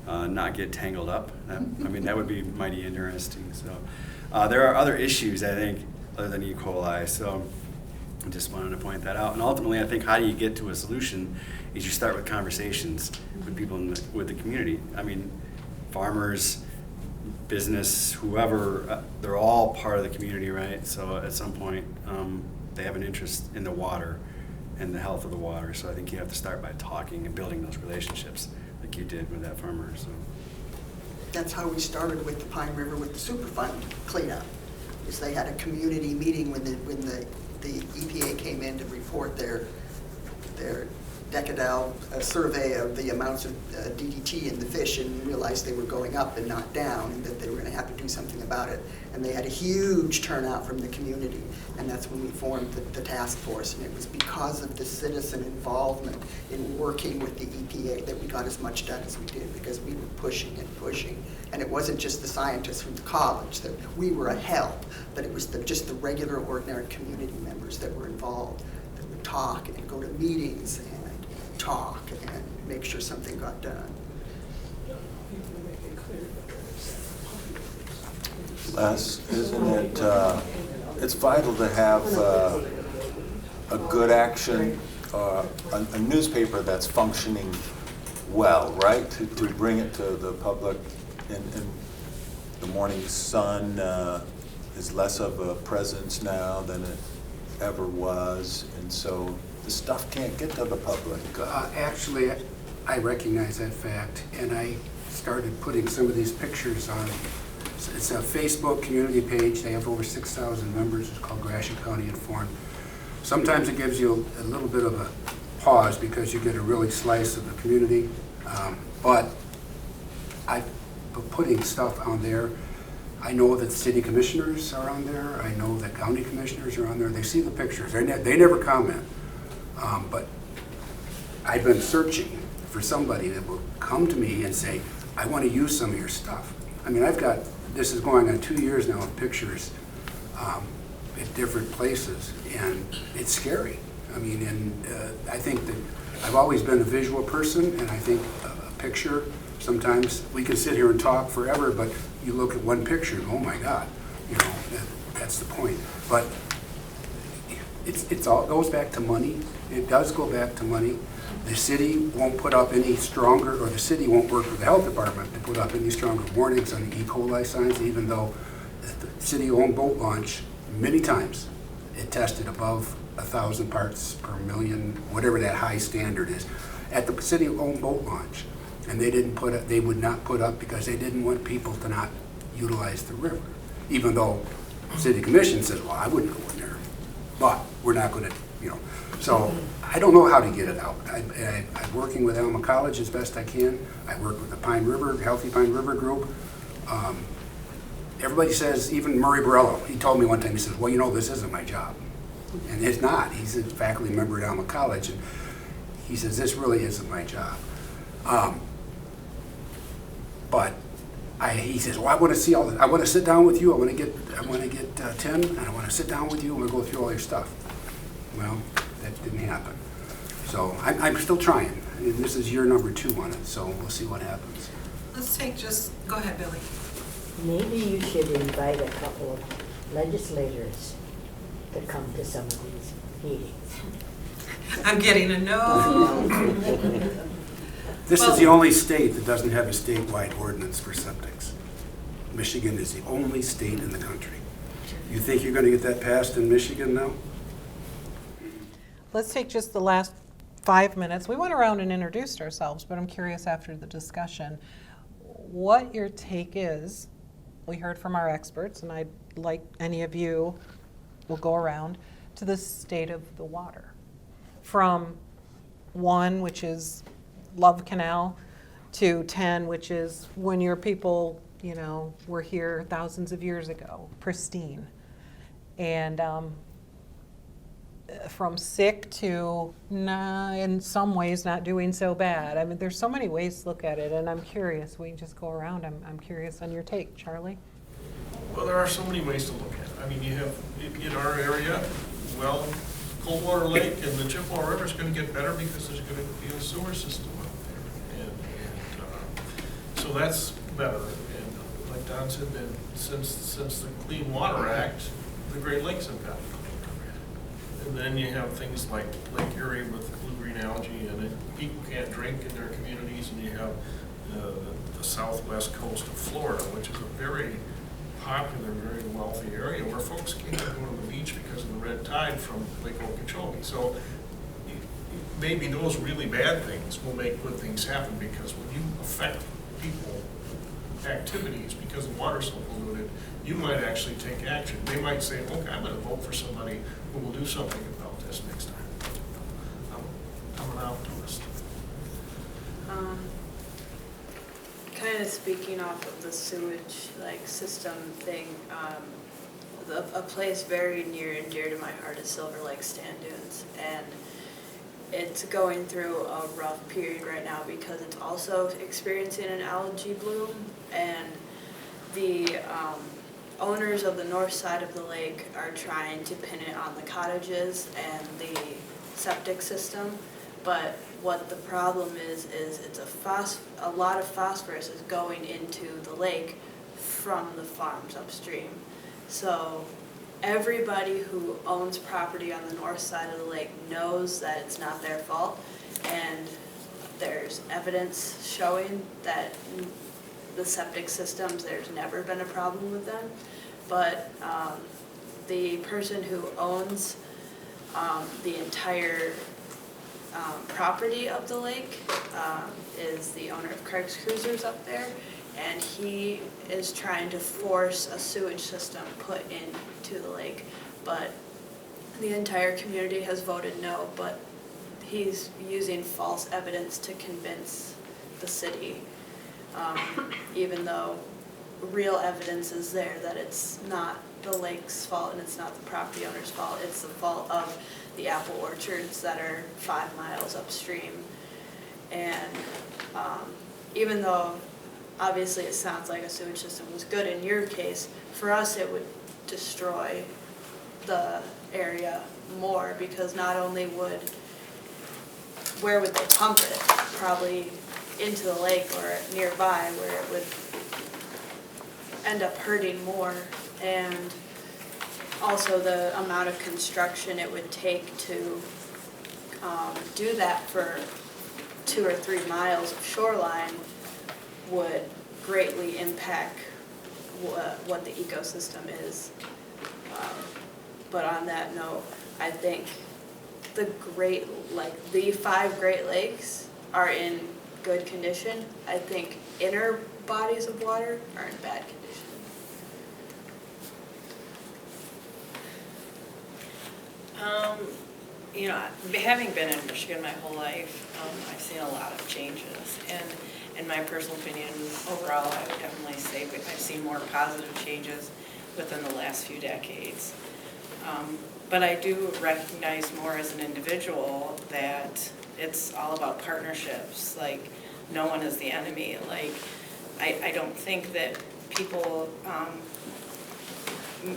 not get tangled up. That would be mighty interesting. So there are other issues, I think, other than E. coli. So I just wanted to point that out. And ultimately, I think how do you get to a solution is you start with conversations with people with the community. I mean, farmers, business, whoever, they're all part of the community, right? So at some point, they have an interest in the water and the health of the water. So I think you have to start by talking and building those relationships like you did with that farmer. So That's how we started with the Pine River with the Superfund cleanup. Is they had a community meeting when the EPA came in to report their decadal survey of the amounts of DDT in the fish, and realized they were going up and not down, and that they were going to have to do something about it. And they had a huge turnout from the community, and that's when we formed the task force. And it was because of the citizen involvement in working with the EPA that we got as much done as we did, because we were pushing and pushing. And it wasn't just the scientists from the college that we were a help, but it was just the regular, ordinary community members that were involved, that would talk and go to meetings and talk and make sure something got done. Les, isn't it, it's vital to have a good action, a newspaper that's functioning well, right? To bring it to the public. And the Morning Sun is less of a presence now than it ever was, and so the stuff can't get to the public. Actually, I recognize that fact, and I started putting some of these pictures on. It's a Facebook community page. They have over 6,000 members. It's called Gratiot County Informed. Sometimes it gives you a little bit of a pause because you get a really slice of the community, but I putting stuff on there I know that city commissioners are on there. I know that county commissioners are on there. They see the pictures. They never comment. But I've been searching for somebody that will come to me and say, I want to use some of your stuff. I mean, this is going on 2 years now of pictures at different places, and it's scary. I mean, and I think that I've always been a visual person, and I think a picture, sometimes we can sit here and talk forever, but you look at one picture and, oh my God, you know, that's the point. But it's all goes back to money. It does go back to money. The city won't put up any stronger, or the city won't work with the health department to put up any stronger warnings on the E. coli signs, even though the city-owned boat launch, many times, it tested above 1,000 parts per million, whatever that high standard is, at the city-owned boat launch. And they would not put up because they didn't want people to not utilize the river. Even though the city commission says, well, I wouldn't go in there, but we're not gonna, you know. So I don't know how to get it out. I'm working with Alma College as best I can. I work with the Pine River, Healthy Pine River group. Everybody says, even Murray Borello, he told me one time, he says, well, you know, this isn't my job. And it's not. He's a faculty member at Alma College, and he says, this really isn't my job. But he says, well, I want to see all this. I want to sit down with you. I want to get 10, and I want to sit down with you, and we'll go through all your stuff. Well, that didn't happen. So I'm still trying. And this is year number 2 on it, so we'll see what happens. Let's take go ahead, Billy. Maybe you should invite a couple of legislators to come to some of these meetings. I'm getting a no. This is the only state that doesn't have a statewide ordinance for septics. Michigan is the only state in the country. You think you're going to get that passed in Michigan now? Let's take just the last 5 minutes. We went around and introduced ourselves, but I'm curious after the discussion what your take is. We heard from our experts, and I'd like any of you will go around to the state of the water. From 1, which is Love Canal, to 10, which is when your people, you know, were here thousands of years ago, pristine. And from sick to, in some ways, not doing so bad. I mean, there's so many ways to look at it, and I'm curious. We can just go around. I'm curious on your take, Charlie. Well, there are so many ways to look at it. I mean, you have, in our area, well, Coldwater Lake and the Chippewa River is going to get better because there's going to be a sewer system out there. And so that's better. And like Don said, then since the Clean Water Act, the Great Lakes have gotten cleaner. And then you have things like Lake Erie with blue-green algae, and people can't drink in their communities, and you have the southwest coast of Florida, which is a very popular, very wealthy area where folks can't go to the beach because of the red tide from Lake Okeechobee. So maybe those really bad things will make good things happen, because when you affect people activities because the water's so polluted, you might actually take action. They might say, okay, I'm going to vote for somebody who will do something about this next time. I'm an optimist. Kind of speaking off of the sewage system thing, a place very near and dear to my heart is Silver Lake Sand Dunes, and it's going through a rough period right now because it's also experiencing an algae bloom, and the owners of the north side of the lake are trying to pin it on the cottages and the septic system, but what the problem is it's a lot of phosphorus is going into the lake from the farms upstream. So everybody who owns property on the north side of the lake knows that it's not their fault, and there's evidence showing that the septic systems, there's never been a problem with them. But the person who owns the entire property of the lake is the owner of Craig's Cruisers up there, and he is trying to force a sewage system put into the lake, but the entire community has voted no, but he's using false evidence to convince the city, even though real evidence is there that it's not the lake's fault and it's not the property owner's fault. It's the fault of the apple orchards that are 5 miles upstream. And even though obviously it sounds like a sewage system was good in your case, for us it would destroy the area more, because not only where would they pump it? Probably into the lake or nearby, where it would end up hurting more. And also the amount of construction it would take to do that for 2 or 3 miles of shoreline would greatly impact what the ecosystem is. But on that note, I think the 5 Great Lakes are in good condition. I think inner bodies of water are in bad condition. You know, having been in Michigan my whole life, I've seen a lot of changes. And in my personal opinion, overall, I would definitely say I've seen more positive changes within the last few decades. But I do recognize more as an individual that it's all about partnerships. Like, no one is the enemy. Like, I don't think that people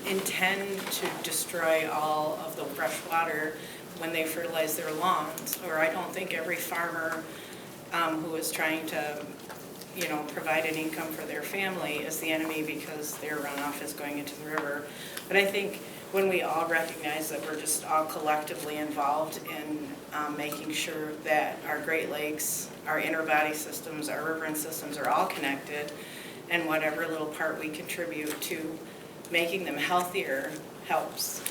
intend to destroy all of the fresh water when they fertilize their lawns. Or I don't think every farmer who is trying to, you know, provide an income for their family is the enemy because their runoff is going into the river. But I think when we all recognize that we're just all collectively involved in making sure that our Great Lakes, our inner body systems, our riverine systems are all connected, and whatever little part we contribute to making them healthier helps.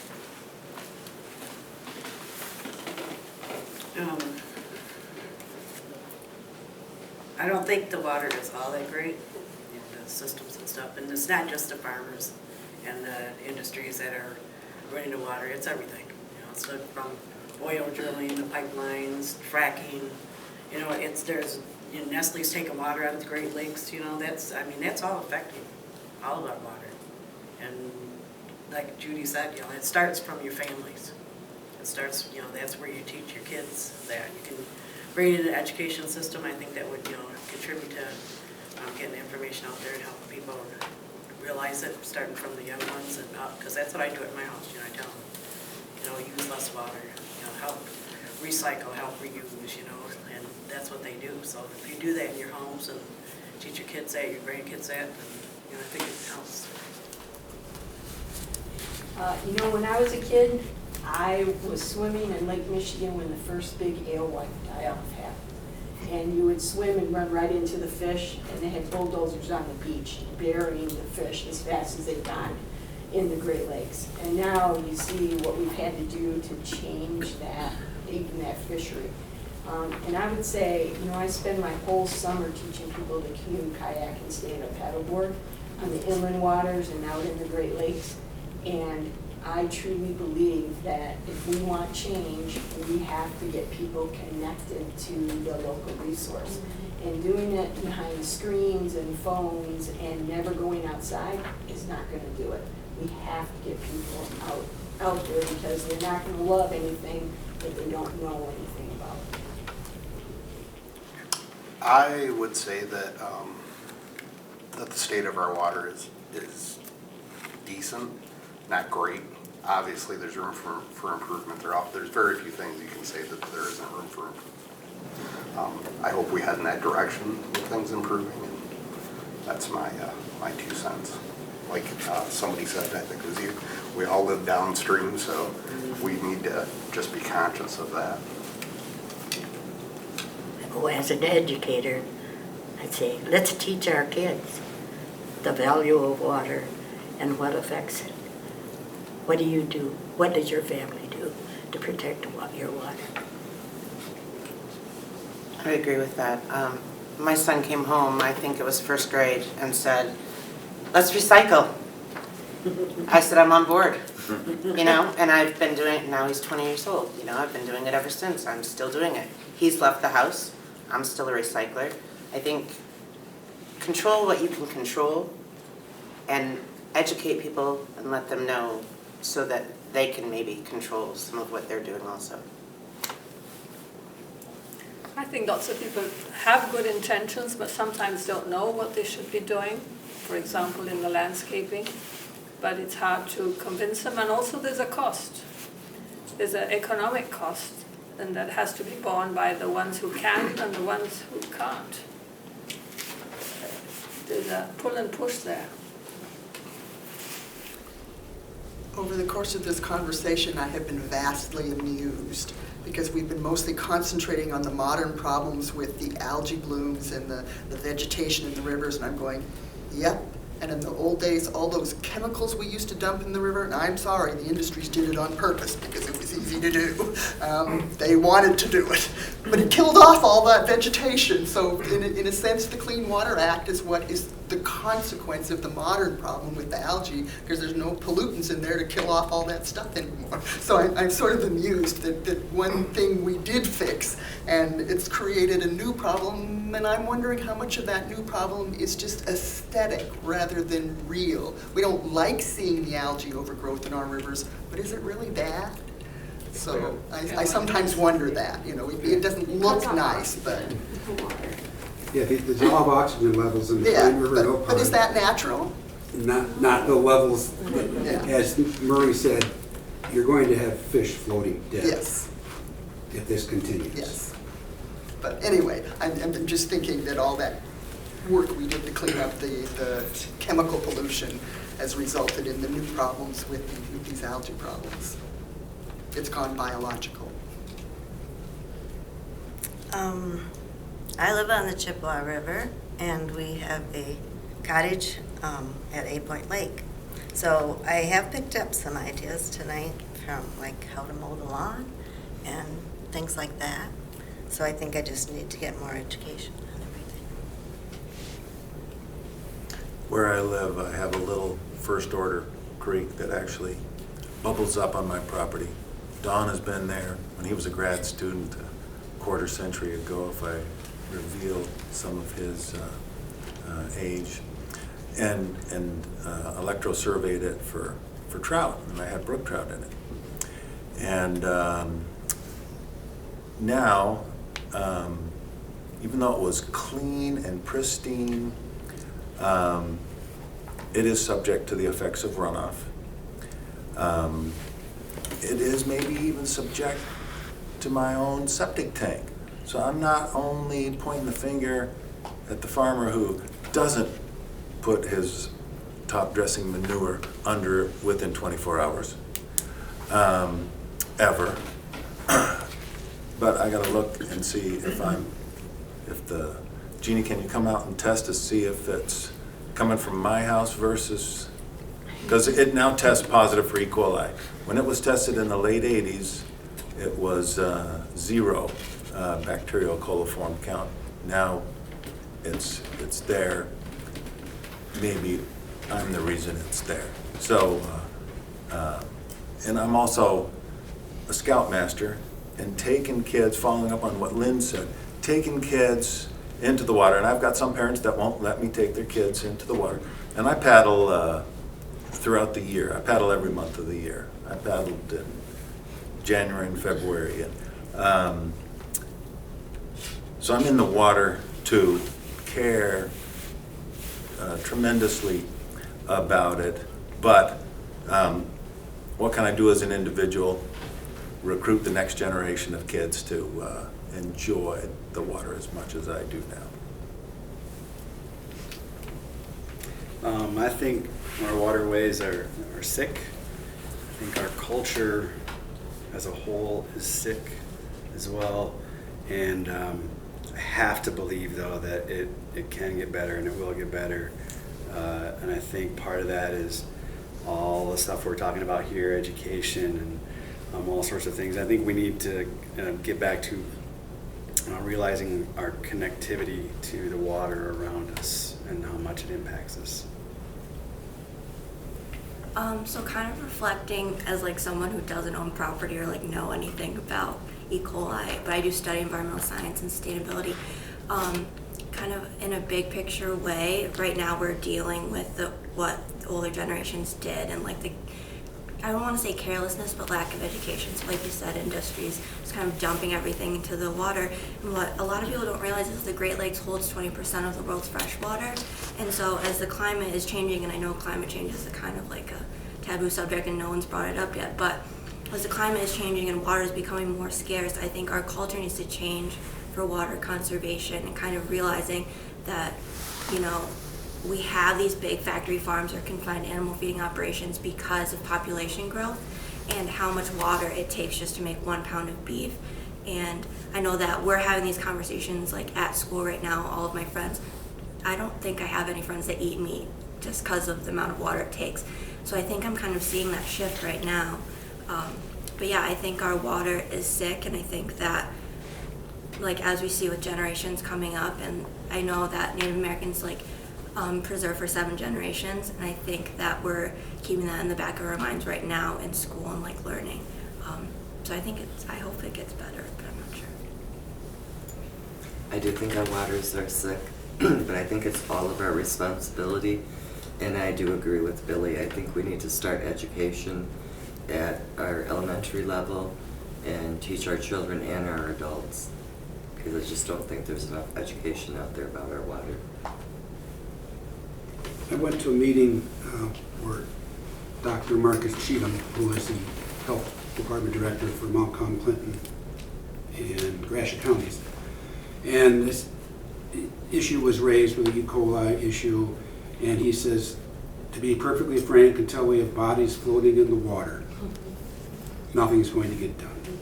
I don't think the water is all that great in the systems and stuff, and it's not just the farmers and the industries that are running the water, it's everything. You know, it's like from oil drilling, the pipelines, fracking, you know, Nestle's taking water out of the Great Lakes, you know, that's all affecting all of our water. And like Judy said, you know, it starts from your families. It starts, you know, that's where you teach your kids that. You can bring in an education system, I think that would, you know, contribute to getting information out there and help people realize it, starting from the young ones and up, because that's what I do at my house. You know, I tell them, you know, use less water, you know, help recycle, help reuse, you know, and that's what they do. So if you do that in your homes and teach your kids that, your grandkids that, then, you know, I think it helps. You know, when I was a kid, I was swimming in Lake Michigan when the first big alewife die-off happened. And you would swim and run right into the fish, and they had bulldozers on the beach burying the fish as fast as they got in the Great Lakes. And now you see what we've had to do to change that, even that fishery. And I would say, you know, I spend my whole summer teaching people to canoe, kayak, and stand-up paddleboard on the inland waters and out in the Great Lakes. And I truly believe that if we want change, we have to get people connected to the local resource. And doing it behind screens and phones and never going outside is not going to do it. We have to get people out there, because they're not going to love anything that they don't know anything about. I would say that that the state of our water is decent, not great. Obviously, there's room for improvement. There's very few things you can say that there isn't room for improvement. I hope we head in that direction with things improving, and that's my 2 cents. Like somebody said, I think it was you, we all live downstream, so we need to just be conscious of that. Well, as an educator, I'd say, let's teach our kids the value of water and what affects it. What do you do? What does your family do to protect your water? I agree with that. My son came home, I think it was first grade, and said, let's recycle. I said, I'm on board, you know, and I've been doing it, now he's 20 years old, you know, I've been doing it ever since. I'm still doing it. He's left the house, I'm still a recycler. I think control what you can control and educate people and let them know so that they can maybe control some of what they're doing also. I think lots of people have good intentions, but sometimes don't know what they should be doing, for example, in the landscaping. But it's hard to convince them, and also there's a cost. There's an economic cost, and that has to be borne by the ones who can and the ones who can't. There's a pull and push there. Over the course of this conversation, I have been vastly amused because we've been mostly concentrating on the modern problems with the algae blooms and the vegetation in the rivers, and I'm going, yep. And in the old days, all those chemicals we used to dump in the river, and I'm sorry, the industries did it on purpose because it was easy to do. They wanted to do it. But it killed off all that vegetation. So in a sense, the Clean Water Act is what is the consequence of the modern problem with the algae, because there's no pollutants in there to kill off all that stuff anymore. So I'm sort of amused that one thing we did fix, and it's created a new problem, and I'm wondering how much of that new problem is just aesthetic rather than real. We don't like seeing the algae overgrowth in our rivers, but is it really bad? So I sometimes wonder that, you know, it doesn't look nice, but. Yeah, the dissolved oxygen levels in the Pine River Mill Pond. But is that natural? Not the levels, as Murray said, you're going to have fish floating dead. Yes. If this continues. Yes. But anyway, I'm just thinking that all that work we did to clean up the chemical pollution has resulted in the new problems with these algae problems. It's gone biological. I live on the Chippewa River, and we have a cottage at 8 Point Lake. So I have picked up some ideas tonight from like how to mow the lawn and things like that. So I think I just need to get more education on everything. Where I live, I have a little first order creek that actually bubbles up on my property. Don has been there when he was a grad student a quarter century ago, if I reveal some of his age, and electro-surveyed it for trout, and I had brook trout in it. And now, even though it was clean and pristine, it is subject to the effects of runoff. It is maybe even subject to my own septic tank. So I'm not only pointing the finger at the farmer who doesn't put his top dressing manure under within 24 hours, ever. But I gotta look and see Jeannie, can you come out and test to see if it's coming from my house versus, because it now tests positive for E. coli. When it was tested in the late 80s, it was 0 bacterial coliform count. Now it's there. Maybe I'm the reason it's there. So, and I'm also a scoutmaster, and taking kids, following up on what Lynn said, taking kids into the water. And I've got some parents that won't let me take their kids into the water. And I paddle throughout the year. I paddle every month of the year. I paddled in January and February. And, so I'm in the water to care tremendously about it. But what can I do as an individual? Recruit the next generation of kids to enjoy the water as much as I do now. I think our waterways are sick. I think our culture as a whole is sick as well. And I have to believe, though, that it can get better and it will get better. And I think part of that is all the stuff we're talking about here, education and all sorts of things. I think we need to get back to realizing our connectivity to the water around us and how much it impacts us. So kind of reflecting as like someone who doesn't own property or like know anything about E. coli, but I do study environmental science and sustainability. Kind of in a big picture way, right now we're dealing with what older generations did, and like I don't want to say carelessness, but lack of education. So like you said, industries just kind of dumping everything into the water. And what a lot of people don't realize is the Great Lakes holds 20% of the world's fresh water. And so as the climate is changing, and I know climate change is a kind of like a taboo subject and no one's brought it up yet, but as the climate is changing and water is becoming more scarce, I think our culture needs to change for water conservation and kind of realizing that, you know, we have these big factory farms or confined animal feeding operations because of population growth and how much water it takes just to make 1 pound of beef. And I know that we're having these conversations like at school right now, all of my friends. I don't think I have any friends that eat meat just because of the amount of water it takes. So I think I'm kind of seeing that shift right now. But yeah, I think our water is sick, and I think that like as we see with generations coming up, and I know that Native Americans like preserve for 7 generations, and I think that we're keeping that in the back of our minds right now in school and like learning. So I hope it gets better, but I'm not sure. I do think our waters are sick, but I think it's all of our responsibility, and I do agree with Billy. I think we need to start education at our elementary level and teach our children and our adults, because I just don't think there's enough education out there about our water. I went to a meeting where Dr. Marcus Cheatham, who is the Health Department Director for Mount Com, Clinton, and Gratiot counties, and this issue was raised with the E. coli issue, and he says, to be perfectly frank, until we have bodies floating in the water, nothing's going to get done.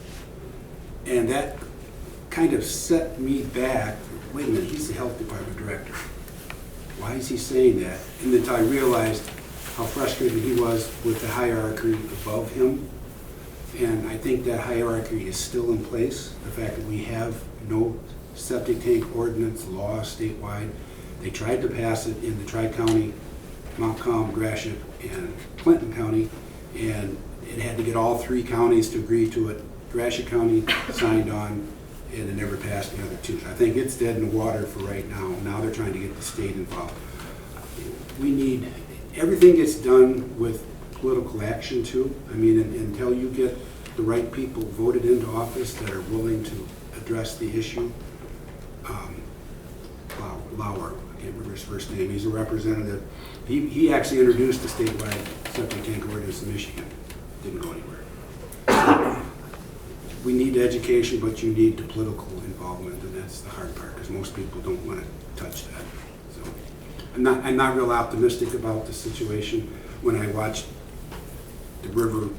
And that kind of set me back. Wait a minute, he's the Health Department Director. Why is he saying that? And then I realized how frustrated he was with the hierarchy above him. And I think that hierarchy is still in place. The fact that we have no septic tank ordinance law statewide. They tried to pass it in the Tri-County, Mount Com, Gratiot, and Clinton County, and it had to get all 3 counties to agree to it. Gratiot County signed on, and it never passed the other 2. So I think it's dead in the water for right now. Now they're trying to get the state involved. We need, everything gets done with political action too. I mean, until you get the right people voted into office that are willing to address the issue. Lauer, I can't remember his first name, he's a representative. He actually introduced the statewide septic tank ordinance in Michigan. Didn't go anywhere. We need education, but you need the political involvement, and that's the hard part, because most people don't want to touch that. So I'm not real optimistic about the situation when I watched the river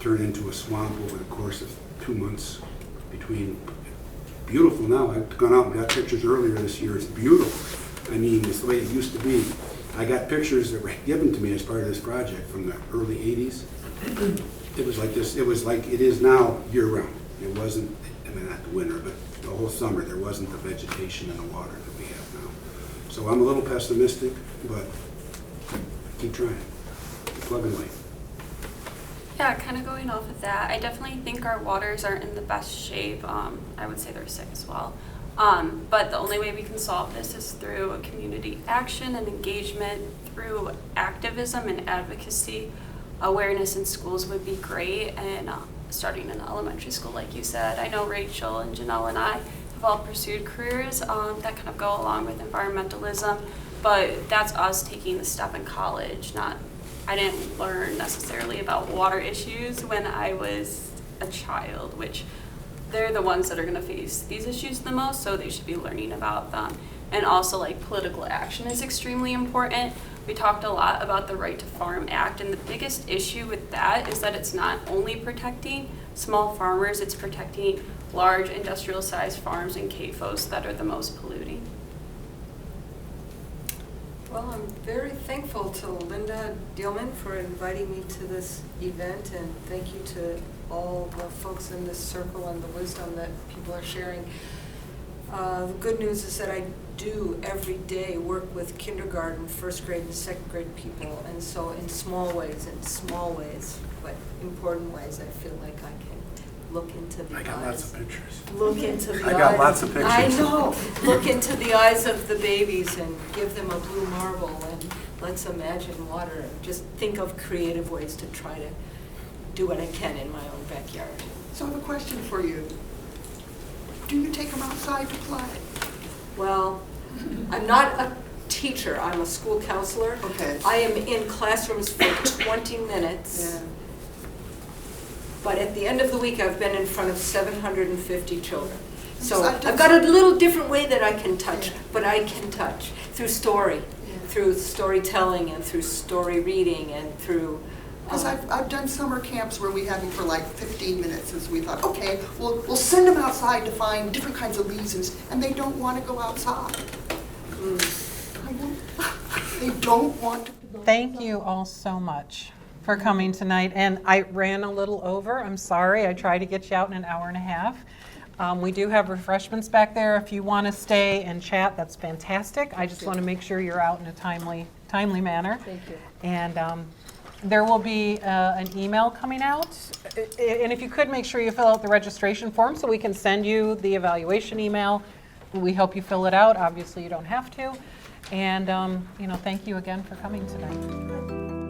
turn into a swamp over the course of 2 months between. Beautiful now. I've gone out and got pictures earlier this year. It's beautiful. I mean, it's the way it used to be. I got pictures that were given to me as part of this project from the early 80s. It was like this. It was like it is now year-round. It wasn't, I mean, not the winter, but the whole summer, there wasn't the vegetation and the water that we have now. So I'm a little pessimistic, but keep trying. Keep plugging away. Yeah, kind of going off of that, I definitely think our waters aren't in the best shape. I would say they're sick as well. But the only way we can solve this is through community action and engagement, through activism and advocacy. Awareness in schools would be great, and starting in elementary school, like you said. I know Rachel and Janelle and I have all pursued careers that kind of go along with environmentalism, but that's us taking the step in college, I didn't learn necessarily about water issues when I was a child, which they're the ones that are going to face these issues the most, so they should be learning about them. And also, like, political action is extremely important. We talked a lot about the Right to Farm Act, and the biggest issue with that is that it's not only protecting small farmers, it's protecting large industrial-sized farms and CAFOs that are the most polluting. Well, I'm very thankful to Linda Dielman for inviting me to this event, and thank you to all the folks in this circle and the wisdom that people are sharing. The good news is that I do every day work with kindergarten, first grade, and second grade people, and so in small ways, but important ways, I feel like I can look into the eyes. I got lots of pictures. Look into the eyes. I got lots of pictures. I know. Look into the eyes of the babies and give them a blue marble and let's imagine water and just think of creative ways to try to do what I can in my own backyard. So I have a question for you. Do you take them outside to play? Well, I'm not a teacher, I'm a school counselor. Okay. I am in classrooms for 20 minutes. But at the end of the week, I've been in front of 750 children. So I've got a little different way that I can touch, but I can touch through story, through storytelling and through story reading and through... Because I've done summer camps where we had them for like 15 minutes, and so we thought, okay, we'll send them outside to find different kinds of leaves, and they don't want to go outside. They don't want to. Thank you all so much for coming tonight. And I ran a little over. I'm sorry. I tried to get you out in an hour and a half. We do have refreshments back there. If you want to stay and chat, that's fantastic. I just want to make sure you're out in a timely manner. Thank you. And there will be an email coming out. And if you could, make sure you fill out the registration form so we can send you the evaluation email. We hope you fill it out. Obviously, you don't have to. And, thank you again for coming tonight.